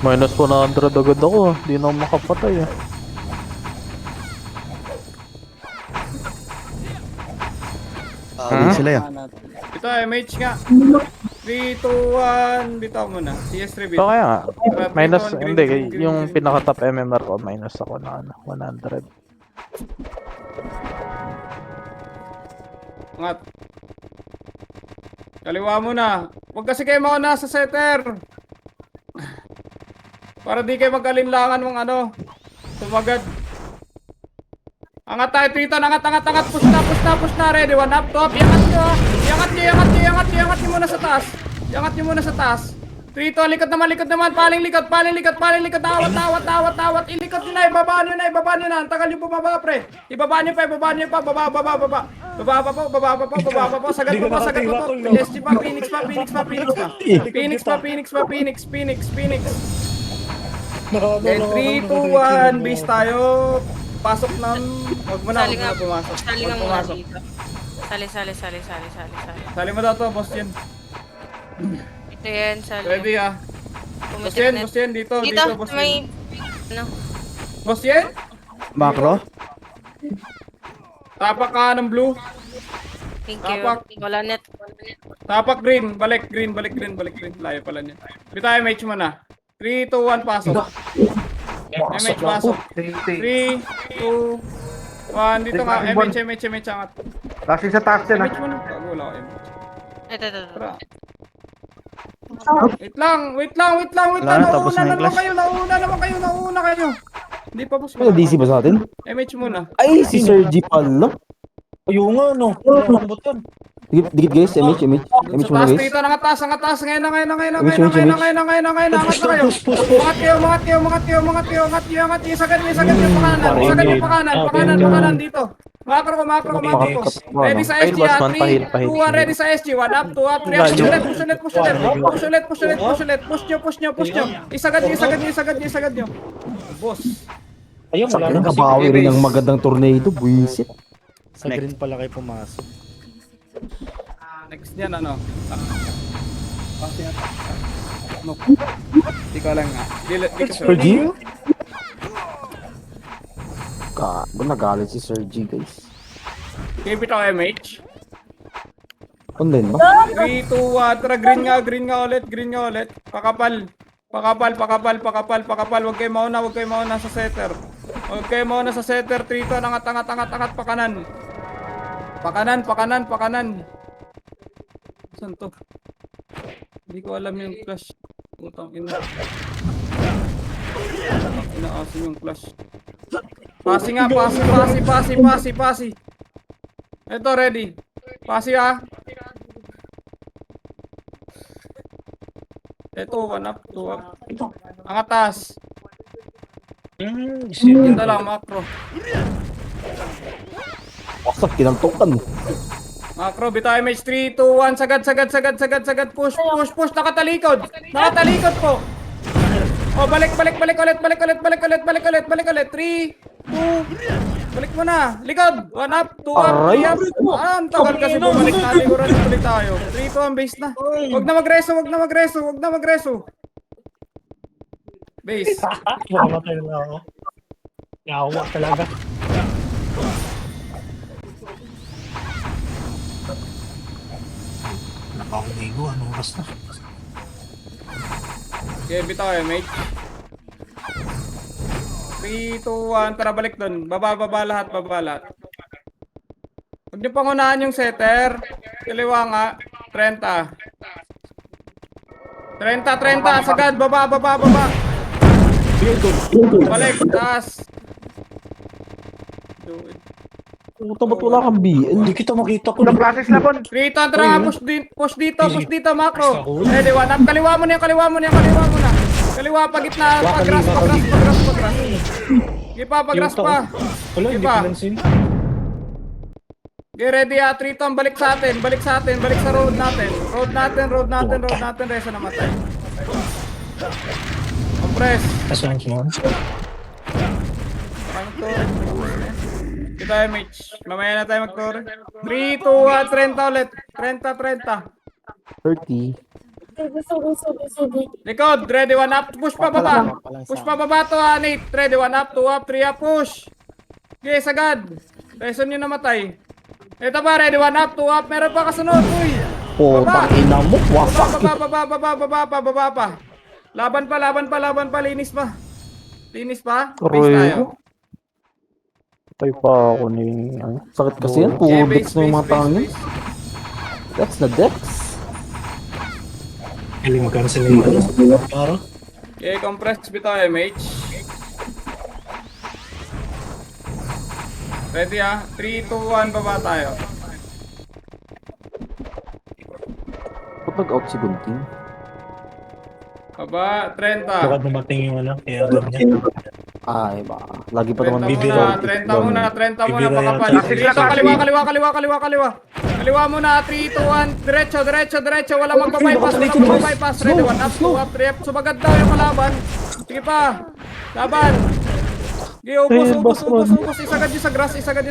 Minus 100 agad ako. Di na ako makapatay ah. Sila yan. Ito, MH nga. 3, 2, 1. Bitaw mo na. CS reveal. So kaya nga. Minus, Green, hindi. green, Yung pinaka-top MMR ko, minus ako na 100. Angat. Kaliwa mo na. Huwag kasi kayo mauna sa setter. Para di kayo mag-alinlangan mong tumagad. Angat tayo, Triton. Angat. Push na. Ready, 1 up, 2 up. Iangat nyo muna sa taas. Triton, likod naman. Paling likod. Awat. Ilikod nyo na. Ibaba nyo na. Antagal nyo bumaba, pre. Ibaba nyo pa. Baba pa. Sagad pa. SG pa. Phoenix pa. Okay, 3, 2, 1, base tayo. Pasok ng... Huwag mo na, huwag Sali mo na nga. pumasok. Sali Huwag nga muna pumasok. dito. Sali. Sali mo daw to, boss yan. Ito yan, sali. Ready ah. Boss Pumitik yan, na. boss yan. Dito, Dito, boss may... yan. Ano? Boss yan? Macro? Tapak ka ng blue. Thank you. Tapak. Wala net. Tapak green. Balik green. Layo pala niya. Bitayo match mo na. 3, 2, 1, pasok. MH pasok. 3, 2, 1. Dito nga. MH angat. Lasing sa taas yan, MH mo na. Bago wala ako MH. Ito. Tara. Wait lang. Wala na, tapos na yung clash. Nauna kayo. Hindi pa boss. Ano, DC ba sa atin? MH muna. Ay, si Sir G pala. Ayun nga, no. Lambot yan. Dikit guys, MH Sa muna taas guys. dito, nangatas. Ngayon na kayo. Angat na kayo. Angat kayo. Sagad niyo pakanan dito. Makro ko. Ready sa SG, 3, 2, 1, ready sa SG. 1 up, 2 up, 3 up. Push nyo. Isagad nyo. Boss. Ayun, wala na. Nakabawi rin ng magandang tornado, buwisit. Sa green pala kayo pumasok. Next niyan, ano? No. Di ko lang nga. Di ko Sir sure. G? Gago, nagalit si Sir G guys. Kipit ako MH. Online ba? 3, 2, 1. Tara, green nga ulit. Pakapal. Huwag kayo mauna sa setter. 3, 2, angat, pakanan. Saan to? Hindi ko alam yung clash. Putang ina. Inaasin yung clash. Pasi. Ito, ready. Pasi ah. Ito, 1 up, 2 up. Angatas. Ito lang, macro. Wasak, kinantokan. Macro, bitaw MH 3, 2, 1, sagad. Push. Nakatalikod po. Oh, balik ulit. 3, 2, balik mo na. Likod. 1 up, 2 up, 3 up. Ang tagal kasi bumalik na. Liguran ulit tayo. 3, 2 ang base na. Huwag na magreso. Base. Makamatay na ako. Yawa talaga. Nakauligo, anong oras na? Okay, bitaw MH. 3, 2, 1, tara balik dun. Baba lahat. Huwag niyo pangunahan yung setter. Kaliwa nga. 30. 30, sagad. Baba. Balik, taas. Puta, ba't wala kang BL? Hindi kita makita ko. Kulang process na, Bon. Rito, tara, push dito, macro. Ready, 1 up. Kaliwa mo na. Kaliwa, pagitna, pagras. Sige pa, pagras pa. Wala, hindi pa. pinansin. Okay, ready ah, Trito, balik sa atin, balik sa road natin. Road natin, resa namatay. Compress. Asan mo? Ano to? Kita MH. Mamaya na tayo mag-core. 3, 2, 1, 30 ulit. 30. 30. Sige. Likod, ready, 1 up, push pa baba. Push pa baba to, Nate. Ready, 1 up, 2 up, 3 up, push. Okay, sagad. Reson nyo namatay. Ito pa, ready, 1 up, 2 up, meron pa kasunod, uy. Putang ina mo, wasak. Baba pa. Laban pa, linis pa. Base Aray. tayo. Tayo pa ako ni... Ano? Sakit kasi yan, puro dex na yung mga tangin. That's the dex. Galing magkano sila yung paro? Okay, compress bitaw MH. Ready ah, 3, 2, 1, baba tayo. Ba't nag-out si Gunting? Baba, 30. Bakit dumating yung ano? Kaya alam niya. Ay ba, lagi pa 30 naman muna, 30 muna, pakapal. Dito, kaliwa. Kaliwa muna, 3, 2, 1, diretso. Wala magpa-bypass. Ready, 1 up, 2 up, 3 up. Sumagad daw yung kalaban. Sige pa. Laban! Sige, ubos. Isagad nyo sa grass. Sagad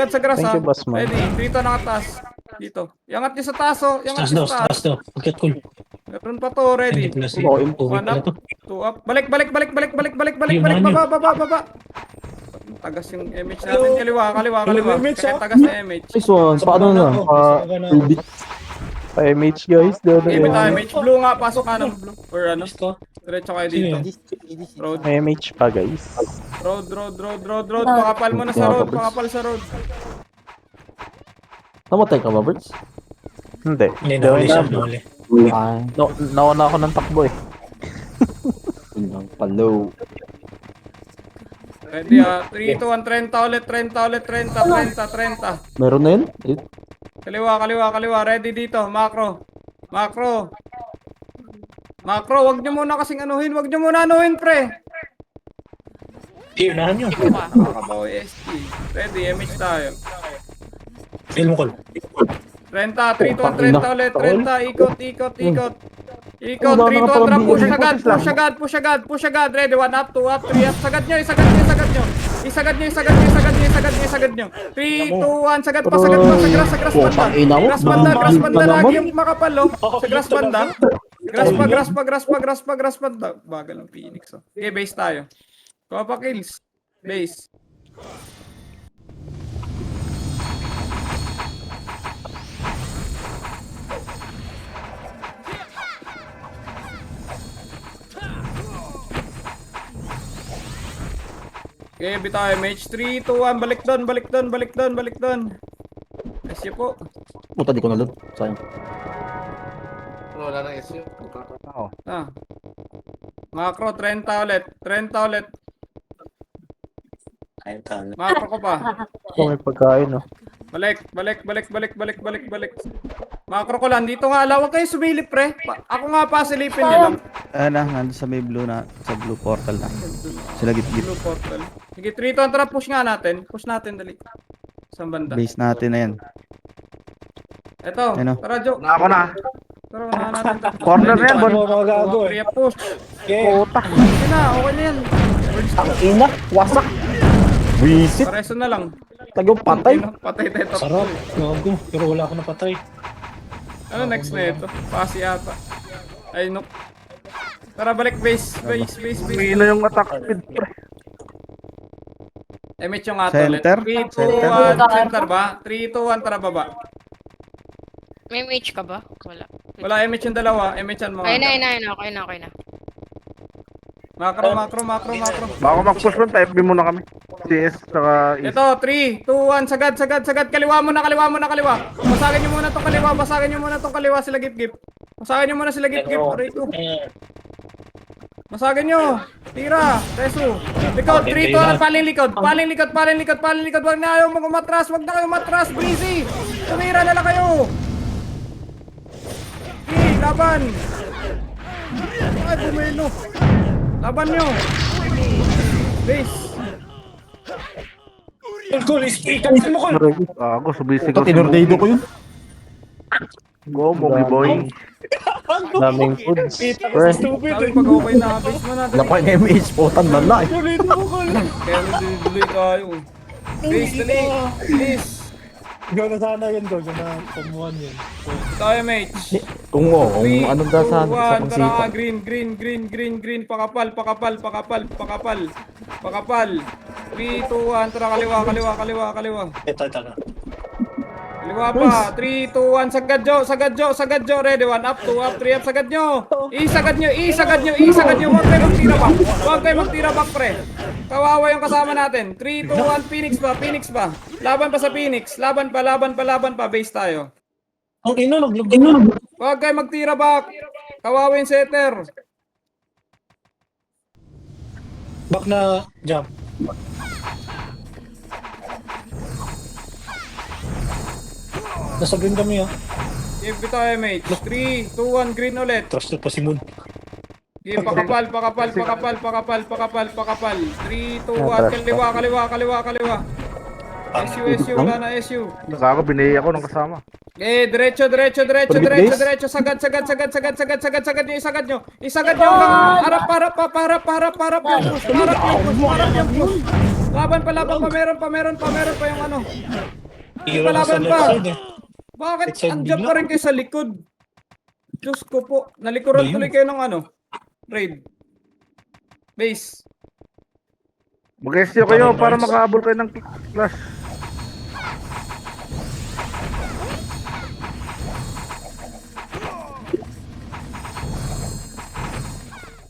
sa grass, Thank ha. you, boss man. Ready, dito nakataas. Dito. Iangat nyo sa taas, oh. Iangat Taas nyo daw, sa taas. taas daw. Pagkat cool. Meron pa to, ready. Oh, impo. One up, two up. Balik. Baba. Tagas yung MH natin. Kaliwa. Tagas na MH. Nice one. Paano na? Rubik. MH guys. Give it time, MH. Blue nga, pasok ka ng blue. Or ano, Gusto. diretso kayo dito. Road. May MH pa guys. Road. Pakapal mo na sa road. Pakapal sa road. Namatay ka ba, Birds? Hindi. Hindi, nahuli siya. Nahuli. Ay, nauna ako ng takbo eh. Palo. Ready, 3, 2, 1, 30 ulit. 30. Meron na yun? Kaliwa. Ready dito. Macro. Wag nyo muna kasing anuhin. Pre. Unahan nyo. Nakakabawi ST. Ready, MH tayo. Feel mo, Col. 30, 3, 2, 1, 30 ulit. 30, ikot. 3, 2, 1, push agad. Ready, 1 up, 2 up, 3 up. Sagad nyo. 3, 2, 1, sagad pa. Sa grass banda. Lagi yung makapal, oh. Sa grass banda. Grass banda. Bagal ng Phoenix, oh. Okay, base tayo. Kuha pa kills. Base. Okay, bitaw MH. 3, 2, 1, balik doon. SU po. Puta, di ko nalun. Sayang. Wala nang SU. Macro, 30 ulit. Macro ko pa. Kung may pagkain, oh. Balik. Macro ko lang. Dito nga, huwag kayo sumilip, pre. Ako nga pa, silipin nyo lang. Nandun sa may blue sa blue portal na. Sila git-git. Blue portal. Sige, 3, 2, 1, tara, push natin, dali. Saan banda? Base natin na yan. Eto, Ano? tara, Jo. Ako na. Tara, unahan natin. Corner na yan, Ano mo mga gago eh. Three, push. Okay. Okay na yan. Ina, wasak. Visit. Pareso na lang. Tagyong patay. Patay tayo. Sarap. Gago. Pero wala ako napatay. Ano next na ito? Pasi ata. Ay, no. Tara, balik base. Hina yung attack speed. Emit yung ato ulit. Center? 3, 2, 1. Center ba? 3, 2, 1. Tara, baba. May mage ka ba? Wala. Wala, emit yung dalawa. Emit yan mga. Ayun na. Okay na. Macro. Bago mag-push mo, type B muna kami. CS, saka Ito, 3, 2, 1. Sagad. Kaliwa muna. Basagin nyo muna tong kaliwa. Sila gip-gip. Basagin nyo muna sila gip-gip. Aray ko. Masagin nyo. Tira. Tesu. Likod. 3, 2, 1. Paling likod. Wag na kayo umatras. Breezy. Tumira na lang kayo. Okay, laban. Ay, bumelo. Laban nyo. Base. Col, ikan mo, Col. Ako, sumisigaw. Tinordado ko yun. Go, Mogi Boy. Daming foods. Pre. Stupid Sabi eh. pag okay na base mo natin. Lapay ng MH, putan man na eh. Ulit mo, Col. Kaya nagduduloy tayo. Base, dali. Please. Ikaw na sana yun, Col. Kung na pamuhan yun. Tayo, mate. Kung anong dasa sa kung Tara, sipa. green. Pakapal. 3, 2, 1. Tara, kaliwa. Ito. Kaliwa pa. 3, 2, 1. Sagad, Jo. Ready, 1 up, 2 up, 3 up. Sagad nyo. Isagad nyo. Huwag kayo magtira back, pre. Kawawa yung kasama natin. 3, 2, 1. Phoenix ba? Laban pa sa Phoenix. Laban pa. Base tayo. Ang ino, naglugod. Huwag kayo magtira back. Kawawa yung setter. Back na jump. Nasa green kami ah. Give it tayo, mate. 3, 2, 1. Green ulit. Trust pa si Moon. Give, pakapal. 3, 2, 1. Kaliwa. SU, wala na SU. Gago, binigay ako ng kasama. Diretso. Sagad nyo. Isagad nyo hanggang harap yung push. Laban pa, meron pa yung ano. Hero na sa Palaban left pa. side eh. Bakit Left side andyan bigla. pa rin kayo sa likod? Diyos ko po. Nalikuran Ayun. tuloy kayo ng ano? Raid. Base. Mag-SU kayo para makahabol kayo ng clash.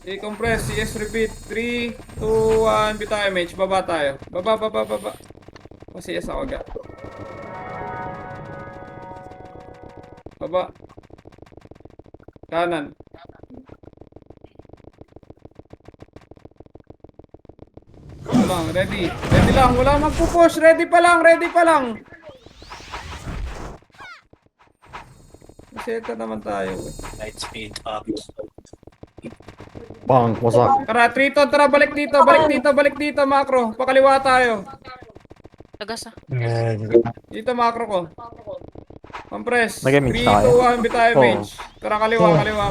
I-compress. CS repeat. 3, 2, 1. Bitaw MH. Baba tayo. Baba. CS ako agad. Baba. Kanan. Lang, ready. Ready lang. Wala magpupush. Ready pa lang. Seta naman tayo. Light speed up. Bang, wasak. Tara, Triton. Tara, balik dito. Macro. Pakaliwa tayo. Tagas ah. Dito, macro ko. Compress. 3, Nag-MH 2, na kayo? 1. Bitaw MH. Tara, kaliwa.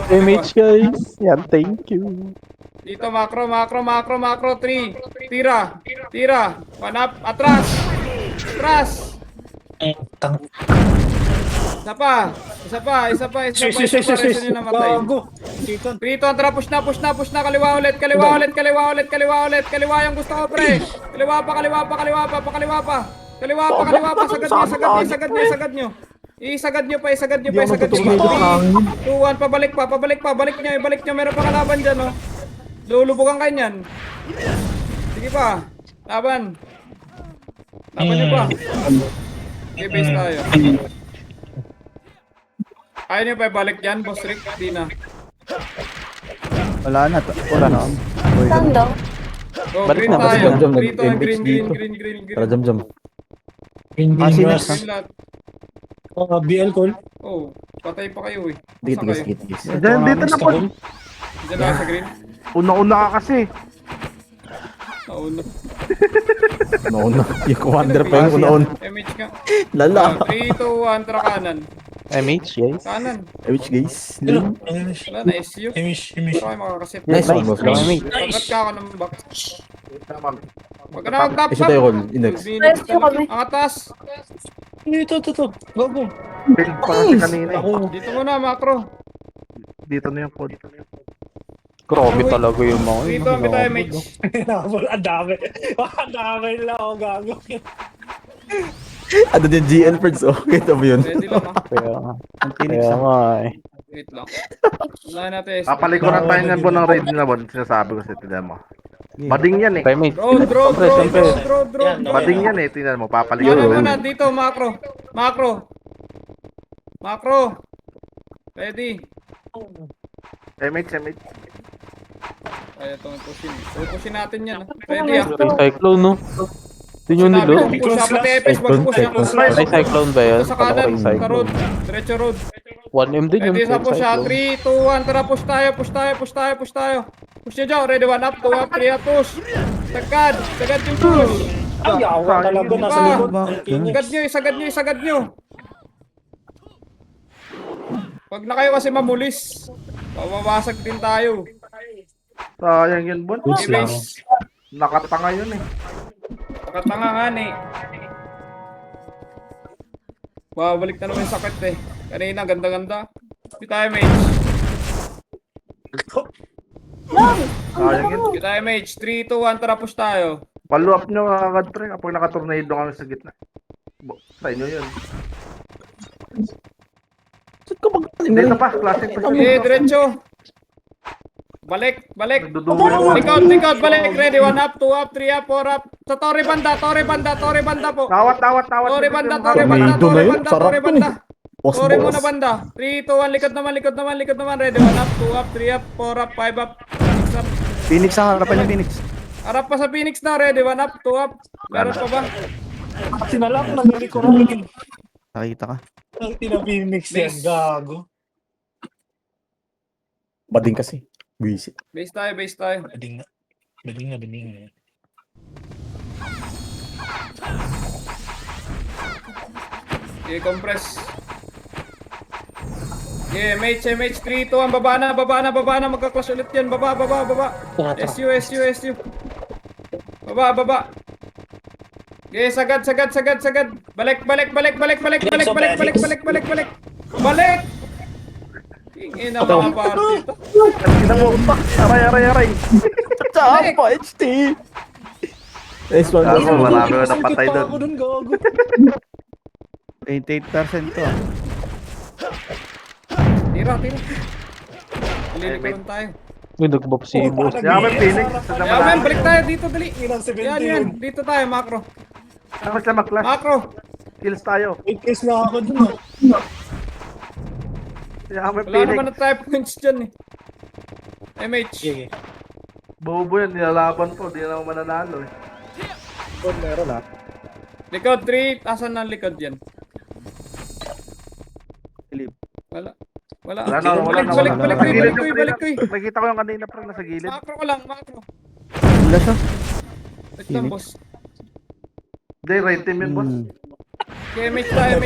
MH guys. Yan, thank you. Dito, macro. 3. Tira. One up. Atras. Isa pa. Pareso nyo namatay. Gago. Dito. Triton, tara, push na. Kaliwa ulit. Kaliwa yung gusto ko, pre. Kaliwa pa. Sagad nyo. Isagad nyo pa. 3, 2, 1, pabalik pa. Balik nyo. Meron pa kalaban dyan, oh. Lulubugan kayo niyan. Sige pa. Laban nyo pa. Okay, base tayo. Ayaw nyo pa ibalik dyan, Boss Rick? Di na. Wala na. Tando. Go, Balik green na, balik tayo. na. Jam, Green, nag-MH green. Tara, jam. Green Kasi Rush. Green lahat. BL call. Oh, patay pa kayo eh. Dito, Basta guys, kayo. dito. Dito na po. Diyan na sa green. Una-una ka kasi. Nauna. Nauna. Yung commander pa yung una-una. MH ka. Lala. 3, 2, 1, tara kanan. MH guys. Kanan. MH guys. Wala na, SU. Emish. Pero kayo makakasit. Nice one, boss. Hello, MH. Pagkat ka ako ng back. Huwag ka na mag-tap. Isa tayo, Col. Index. Rescue kami. Ang atas. Ito. Gago. Build pa kasi kanina. Ako. Dito muna, macro. Dito na yung code. Grabe talaga yung mga Dito, ang bitaw MH. Ang dami. Ang dami nila ako gago. Ano din GL friends, oh. Kita mo yun. Ready lang, ah. Kaya nga. Ang Phoenix Kaya nga eh. Wait lang. Wala natin. Papalikuran tayo ng buwan ng raid na buwan. Sinasabi ko sa tinan mo. Bading yan eh. Primate. Road. Bading yan eh. Tingnan mo. Muna Papalikuran. dito, macro. Ready. MH. Ay, itong pusin. Pusin natin yan. Ready ah. May cyclone no? Yun yung nilo. Push up pati Epes. Mag-push up. May cyclone ba yan? Sa Kala ko kanan. yung Sa cyclone. road. Diretso road. 1M din yung Ready sa push ah. cyclone. 3, 2, 1. Tara, push tayo. Push nyo dyan. Ready, 1 up, 2 up, 3 up, push. Sagad yung push. Ay, yawa talaga nasa likod. Isagad nyo. Pag na kayo kasi mamulis, mawawasag din tayo. Sayang yun buwan. Goods lang. Nakatanga yun eh. Pakatanga nga eh. Babalik na naman yung sakit eh. Kanina, ganda-ganda. Hindi tayo mage. Sayang yun. Hindi tayo mage. 3, 2, 1, tara push tayo. Follow up nyo agad pre kapag nakatornado kami sa gitna. Try nyo yun. Dito pa, classic pa siya. Diretso. Balik. Nagdudulo yung Likod, balik. Ready, 1 up, 2 up, 3 up, 4 up. Sa Torre Banda po. Tawat. Torre Banda. Tornado na yun, sarap yun eh. Boss, Torre muna boss. banda. 3, 2, 1, likod naman. Ready, 1 up, 2 up, 3 up, 4 up, 5 up, 6 up. Phoenix ang harapan ng Phoenix. Harap pa sa Phoenix na, ready, 1 up, 2 up. Meron pa ba? Sinalak na nalikuran. Nakita ka. Ang tinapimix yan, gago. Bading kasi. Buisit. Base tayo. Bading na. Okay, compress. Okay, MH, 3, 2, 1, baba na, magka-clash ulit yan, baba. SU. Baba. Okay, sagad. Balik. Tingin na mga party ito. Ina mo, aray. Tsapa, HT! Nice one. Gago, marami na napatay doon. Ako dun, gago. 88% to. Tira. Lilikuran tayo. Uy, nag-buff si boss. Yaman, Phoenix. Yaman, balik tayo dito, dali. Ilang 17 Yan. yun. Dito tayo, macro. Ano siya mag-clash? Macro. Kills tayo. 8 kills na ako dun. Yaman, Wala naman na tayo points dyan eh. MH. Sige. Bobo yan, nilalaban ko. Di na ako mananalo eh. Kung meron ha. Likod 3, asan na likod yan? Philip. Wala. Wala na. Balik ko. Nakikita ko yung kanina pa nasa gilid. Macro ko lang, macro. Wala siya. Wait lang, boss. Hindi, right team yun, boss. Okay, MH tayo.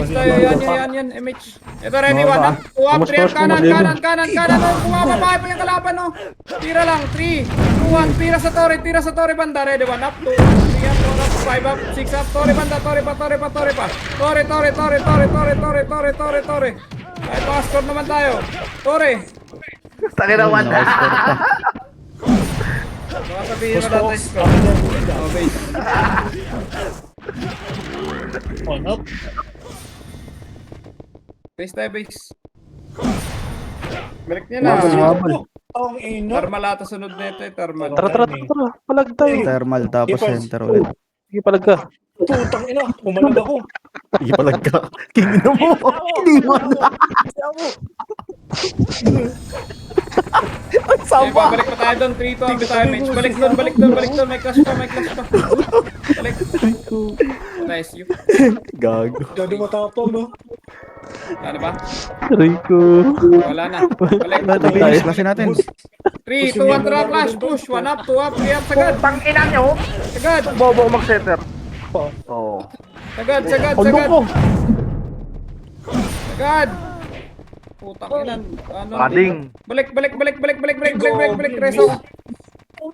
Yan. MH. Ito, ready, 1 up. 2 up, 3 up, kanan. Oh, bumababa pa yung kalaban, oh. Tira lang, 3, 2, 1. Tira sa torre, banda. Ready, 1 up, 2 up, 3 up, 4 up, 5 up, 6 up. Torre, banda, torre pa. Torre. Kahit pa-score naman tayo. Torre. Takin na one. Baka sabihin mo natin score. Oh, base. On up. Base tayo, base. Balik niya na. Ang ino. Thermal ata sunod na ito eh, thermal. Tara. Palag tayo. Thermal tapos center ulit. Sige, palag ka. Putang ina. Umalag ako. Sige palag ka. Kingin mo. Okay, babalik pa tayo doon. 3 to ang tayo, Mitch. Balik doon. May clash pa. Balik. Nice you. Gago. Gado matapang no. Ano ba? Rico. Wala na. Balik. Bilis, klasin natin. 3, 2, 1, drop, flash, push. 1 up, 2 up, 3 up, sagad. Tang ina nyo. Sagad. Bobo ko mag-setter. Oo. Sagad. Ano ko? Sagad. Putang inan. Ano? Kading. Balik. Reso.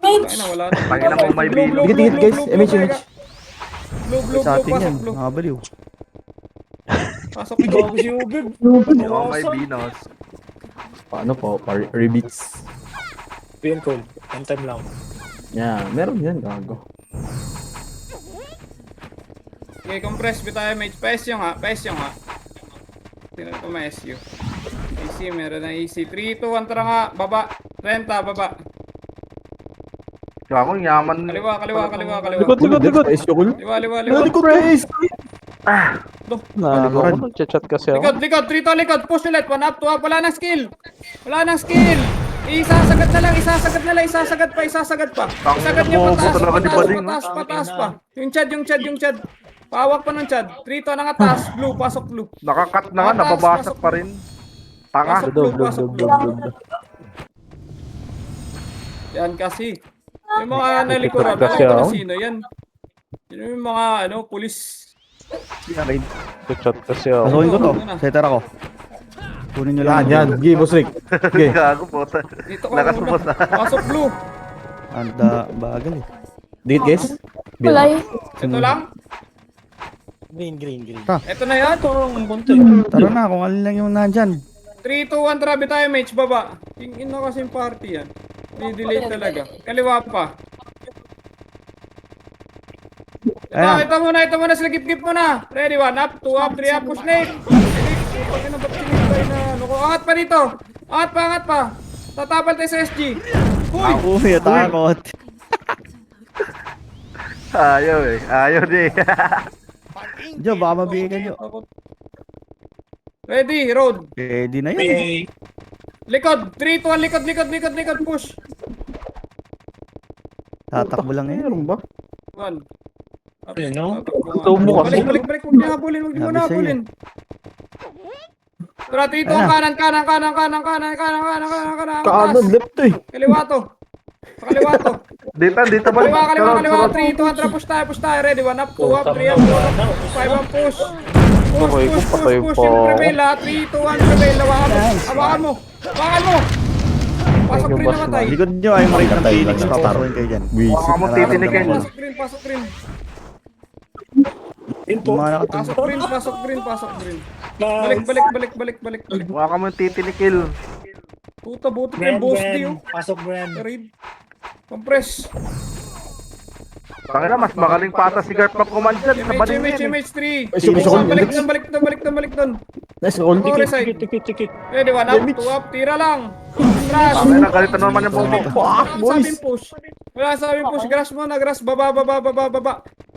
Ayun, wala na. Tang ina mo may bilo. Dikit, guys. MH. Blue, Sa atin yan. pasok blue. Nakabaliw. Pasok Gago blue. si Ubib. Oo, may binos. Paano po? Rebeats. Bien cool. One time lang. Yeah, meron yan. Gago. Okay, compress tayo, mate. PS yung ha. Tingnan ko may SU. AC, meron na AC. 3, 2, 1, tara nga. Baba. Renta, baba. Gago, yaman. Kaliwa. Likod. Liwa. Likod, guys. Likuran. Nag-chat kasi ako. Likod. 3 to likod. Push ulit. 1 up, 2 up. Wala nang skill. Isasagad na lang. Isasagad pa. Isagad niya pataas pa. Yung chad. Pawak pa ng chad. 3 to nang atas. Blue, pasok blue. Nakakat na nga, nababasag pa rin. Tanga. Pasok blue. Yan kasi. Yung mga nalikuran, Kasi alam ko na ako. sino yan. Yung mga pulis. Nag-chat kasi ako. Pasukin ko to. Setter ako. Kunin nyo lang. Yan. Sige, boss Rick. Sige. Gago po. Dito ka Lakas muna. mo sa. Pasok blue. Anda, bagal eh. Dikit, guys. Kulay. Ito lang. Green. Ito na yan. Ito ang bunto. Tara na, kung alin lang yung nandyan. 3, 2, 1, trabe tayo, mates. Baba. Tingin na kasing party yan. Di-delay talaga. Kaliwa pa. Ito muna. Silagip-gip muna. Ready, 1 up, 2 up, 3 up. Push late. Pagkina ba't sinipay na ano ko? Angat pa dito. Angat pa. Tatapal tayo sa SG. Huy! Uy, takot. Ayaw di. Diyo, baka mabigyan nyo. Ready, road. Pwede na yun. Okay. Likod. 3, 2, 1, likod. Push. Tatakbo lang yun. Meron ba? 1. Ayun, no? Ito mo kasi. Balik. Huwag niyo habulin. Tara, 3, 2, kanan. Kanan, left eh. Kaliwa to. Sa kaliwa to. Dito ba? Kaliwa. 3, 2, 1, push tayo. Ready, 1 up, 2 up, 3 up, 4 up, 5 up, push. Okay, kung patay push. pa Yung ako. prevail ha. 3, 2, 1, prevail. Hawakan mo. Pasok Thank you, green boss, namatay. Likod nyo ay makita ng Patay Phoenix. lang ng star. Papakuin kayo dyan. Baka mo titinikin. Pasok green. Info. Mga nakatumba. Pasok green. Nice. Balik. Baka mo titinikil. Puta, buto Bren, yung boss Bren. di oh. Pasok, Bren. Raid. Compress. Tangina, mas magaling pa ata si Gert mag-command dyan sa bading yan. MH3. Phoenix ako, Balik doon. Nice, all Core dikit. side. Tikit. Ready, 1 up, 2 up, tira lang. Crash. Tangina, galito naman yung bumbong. Wala sabing push. Grass mo na, grass. Baba.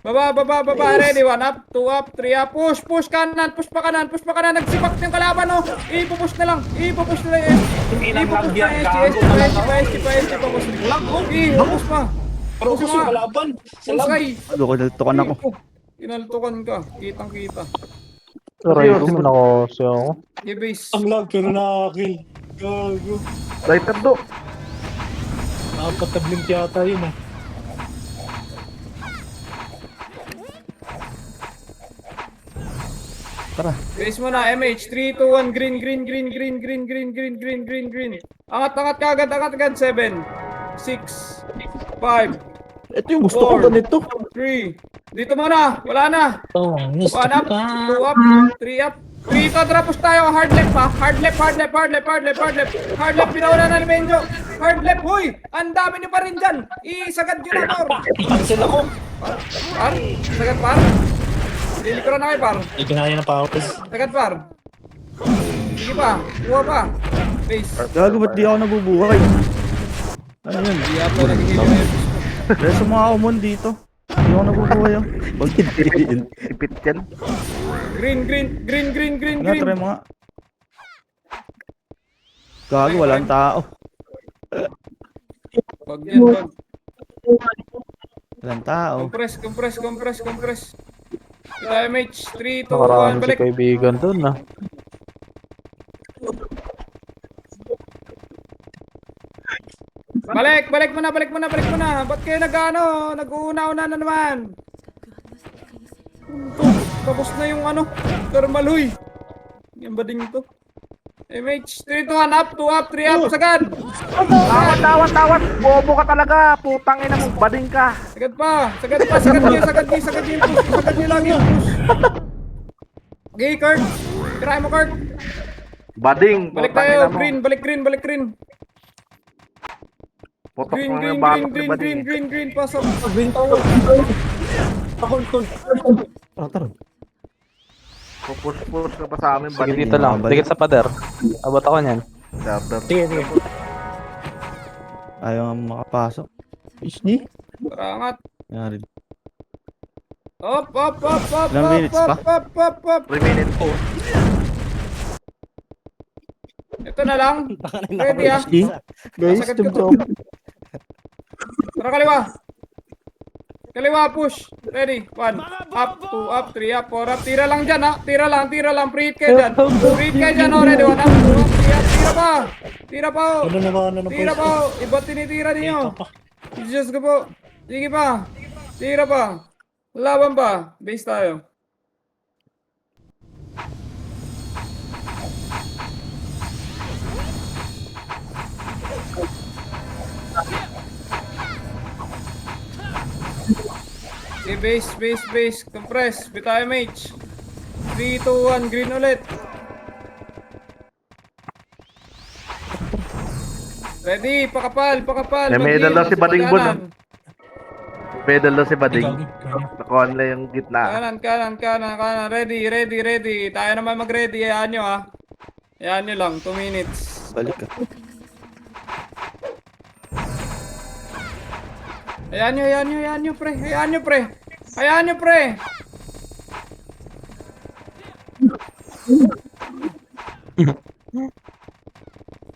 Ready, 1 up, 2 up, 3 up. Push kanan. Push pa kanan. Nagsipak yung kalaban, no. Ipupush na lang. Ipupush na lang. Push pa. Pero gusto kalaban. Sakay. Kinaltukan ako. Kinaltukan ka. Kitang-kita. Aray ko, manakasi ako. I-base. Ang lag, pero nakakil. Gago. Lighter do. Apat na blink yata yun ah. Base mo na, MH. 3, 2, 1, green. Angat kagad. 7, 6, 5, Ito yung gusto ko 4, ganito. 3. Dito muna, wala na. Oh, 1 up, 2 up, 3 up. 3 to, drapos tayo. Hard left ha. Hard left. Pinauna na ni Benjo. Hard left, huy. Ang dami niyo pa rin dyan. Isagad nyo na, par. Cancel ako. Par? Sagad, par. Hindi ko na kayo, par. Hindi kinaya na powers. Sagad, par. Sige pa. Kuha pa. Base. Gago, ba't di ako nabubuhay? Ano yun? Hindi ako nagiging na yun. Reso mga umon dito. Di ako nabubuhay oh. Ipit yan. Green. Nga, try mga. Gago, walang tao. Wag yan, wag. Walang tao. Compress. Damage. 3, 2, 1, Nakaraan si balik. kaibigan dun ah. Balik mo na. Ba't kayo nag-uuna-una na naman? Tapos na yung thermal huy. Yung bading to. MH, 3 to 1 up, 2 up, 3 up, sagad! Tawat. Bobo ka talaga. Putang ina mo, bading ka. Sagad niyo yung push, sagad niyo lang yung push. Okay, Kurt. Try mo, Kurt. Bading. Balik putang tayo, ina mo. green, balik green. Putok mo yung batok ni bading. Green, pasok. Green tower. Ako. Pupush ka pa sa amin, Sige, bading. dito lang. Dikit sa pader. Abot ako niyan. Sige. Ayaw nga makapasok. Parangat. Yari. Up. Ilang minutes pa? 3 minutes po. Ito na lang. Ready ah. Guys, Sagad ko to. jump. Tara kaliwa push. Ready? 1 up, 2 up, 3 up, 4 up. Tira lang dyan ha. Tira lang. Preheat kayo dyan. Ready? 1 up, 2 up, 3 up. Tira pa oh. Ano naman, Tira pa oh. Iba tinitira ninyo. Diyos ko po. Sige pa. Tira pa. Laban pa. Base tayo. Okay, base. Compress. Bitayo mage. 3, 2, 1. Green ulit. Ready. Pakapal. May medal daw si Bading Bon, ah. Pedal daw si bading. Ikaw. Nakuha nila yung gitna. Kanan. Ready. Tayo naman mag-ready. Hayaan nyo ha. Hayaan nyo lang. 2 minutes. Balik ka. Hayaan nyo, pre.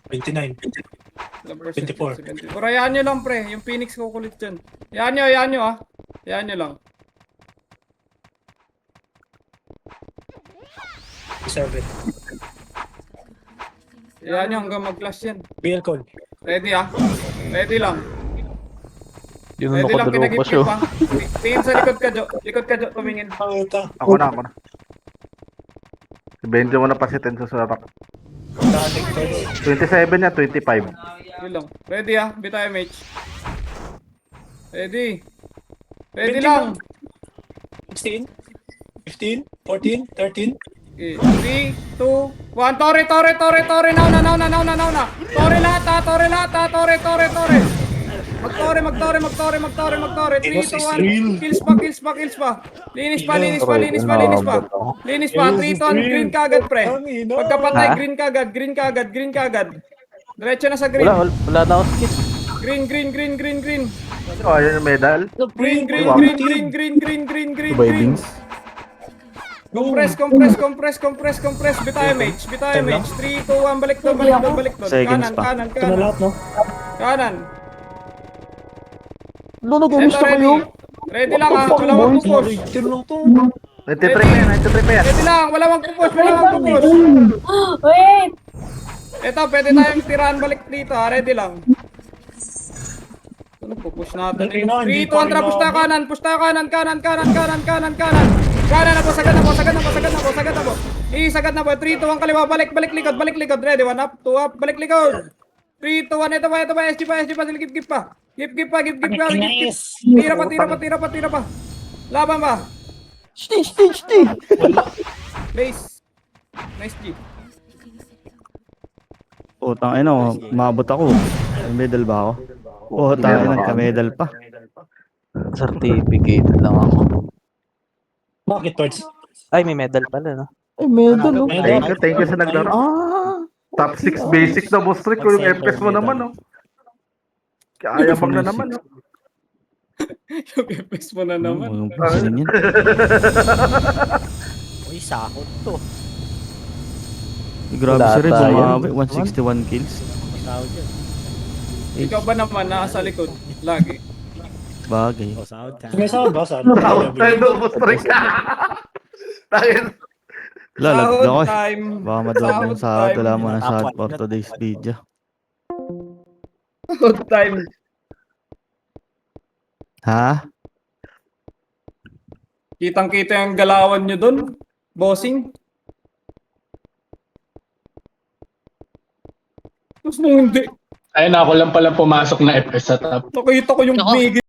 29. 24. 24. Hayaan nyo lang, pre. Yung Phoenix kukulit dyan. Hayaan nyo, ha. Hayaan nyo lang. 7. Hayaan nyo hanggang mag-clash yan. BL call. Ready, ha. Ready lang. Yun ang Ready lang, nakadalaw pa kinagip siya. pa. Tingin sa likod ka, Jo. Tumingin. Ito. Ako na. 20 mo na pasitin sa sarap. 27 niya, 25. Yun lang. Ready ah, bitay MH. Ready. Ready lang. 16, 15, 14, 13. Okay, 3, 2, 1. Tore. Nauna. Tore lahat ha. Magtore. 3, 2, 1. Kills pa. Linis pa. 3, 2, 1. Green kagad, pre. Pagkapatay, green kagad. Diretso na sa green. Wala na ako skip. Green. Oh, ayun yung medal. Green. Vibings. Compress. Bitay MH. 3, 2, 1. Balik to. Seconds pa. Kanan. Ito na lahat, no? Kanan. Lolo, Eto, gusto ko ready. yun. Ready lang ha. Wala magpupush. Tinong to. 93 pa yan. Ready lang. Wala magpupush. Wait! Eto, pwede tayong tirahan balik dito ha. Ready lang. Ano pupush natin? 3, 2, 1. Push tayo kanan. Kanan na po. Sagad na po. Sagad na po. 3, 2, 1. Kaliwa. Balik likod. Ready. 1 up. 2 up. Balik likod. 3, 2, 1. Ito pa. SG pa. Gip pa. Tira pa. Laban ba? Stay. Base. Nice G. Utang ina, maabot ako. May medal ba ako? Tayo nagka-medal pa. Certificate lang ako. Bakit, Torch? Ay, may medal pala, no? Ay, medal, oh. Thank you sa naglaro. Top 6 basic na boss trick. Yung FPS mo naman, oh. Kaya bang na naman, oh. Yung FPS mo na naman. Uy, sakot to. Grabe Wala si Red, tayo. bumawi. 161 kills. Sahod yan. Ikaw ba naman nasa likod? Lagi. Bagay. O, sahod ka. May sahod ba? Saan? Tayo boss trick. Tayo. Lalag na ako eh. time. Baka madawag ng sahod. Wala mo ng sahod Apat for na. today's video. Sahod time. Ha? Kitang-kita yung galawan nyo dun. Bossing. Tapos nung hindi. Ayun, ako lang palang pumasok na FPS sa top. Nakita ko yung big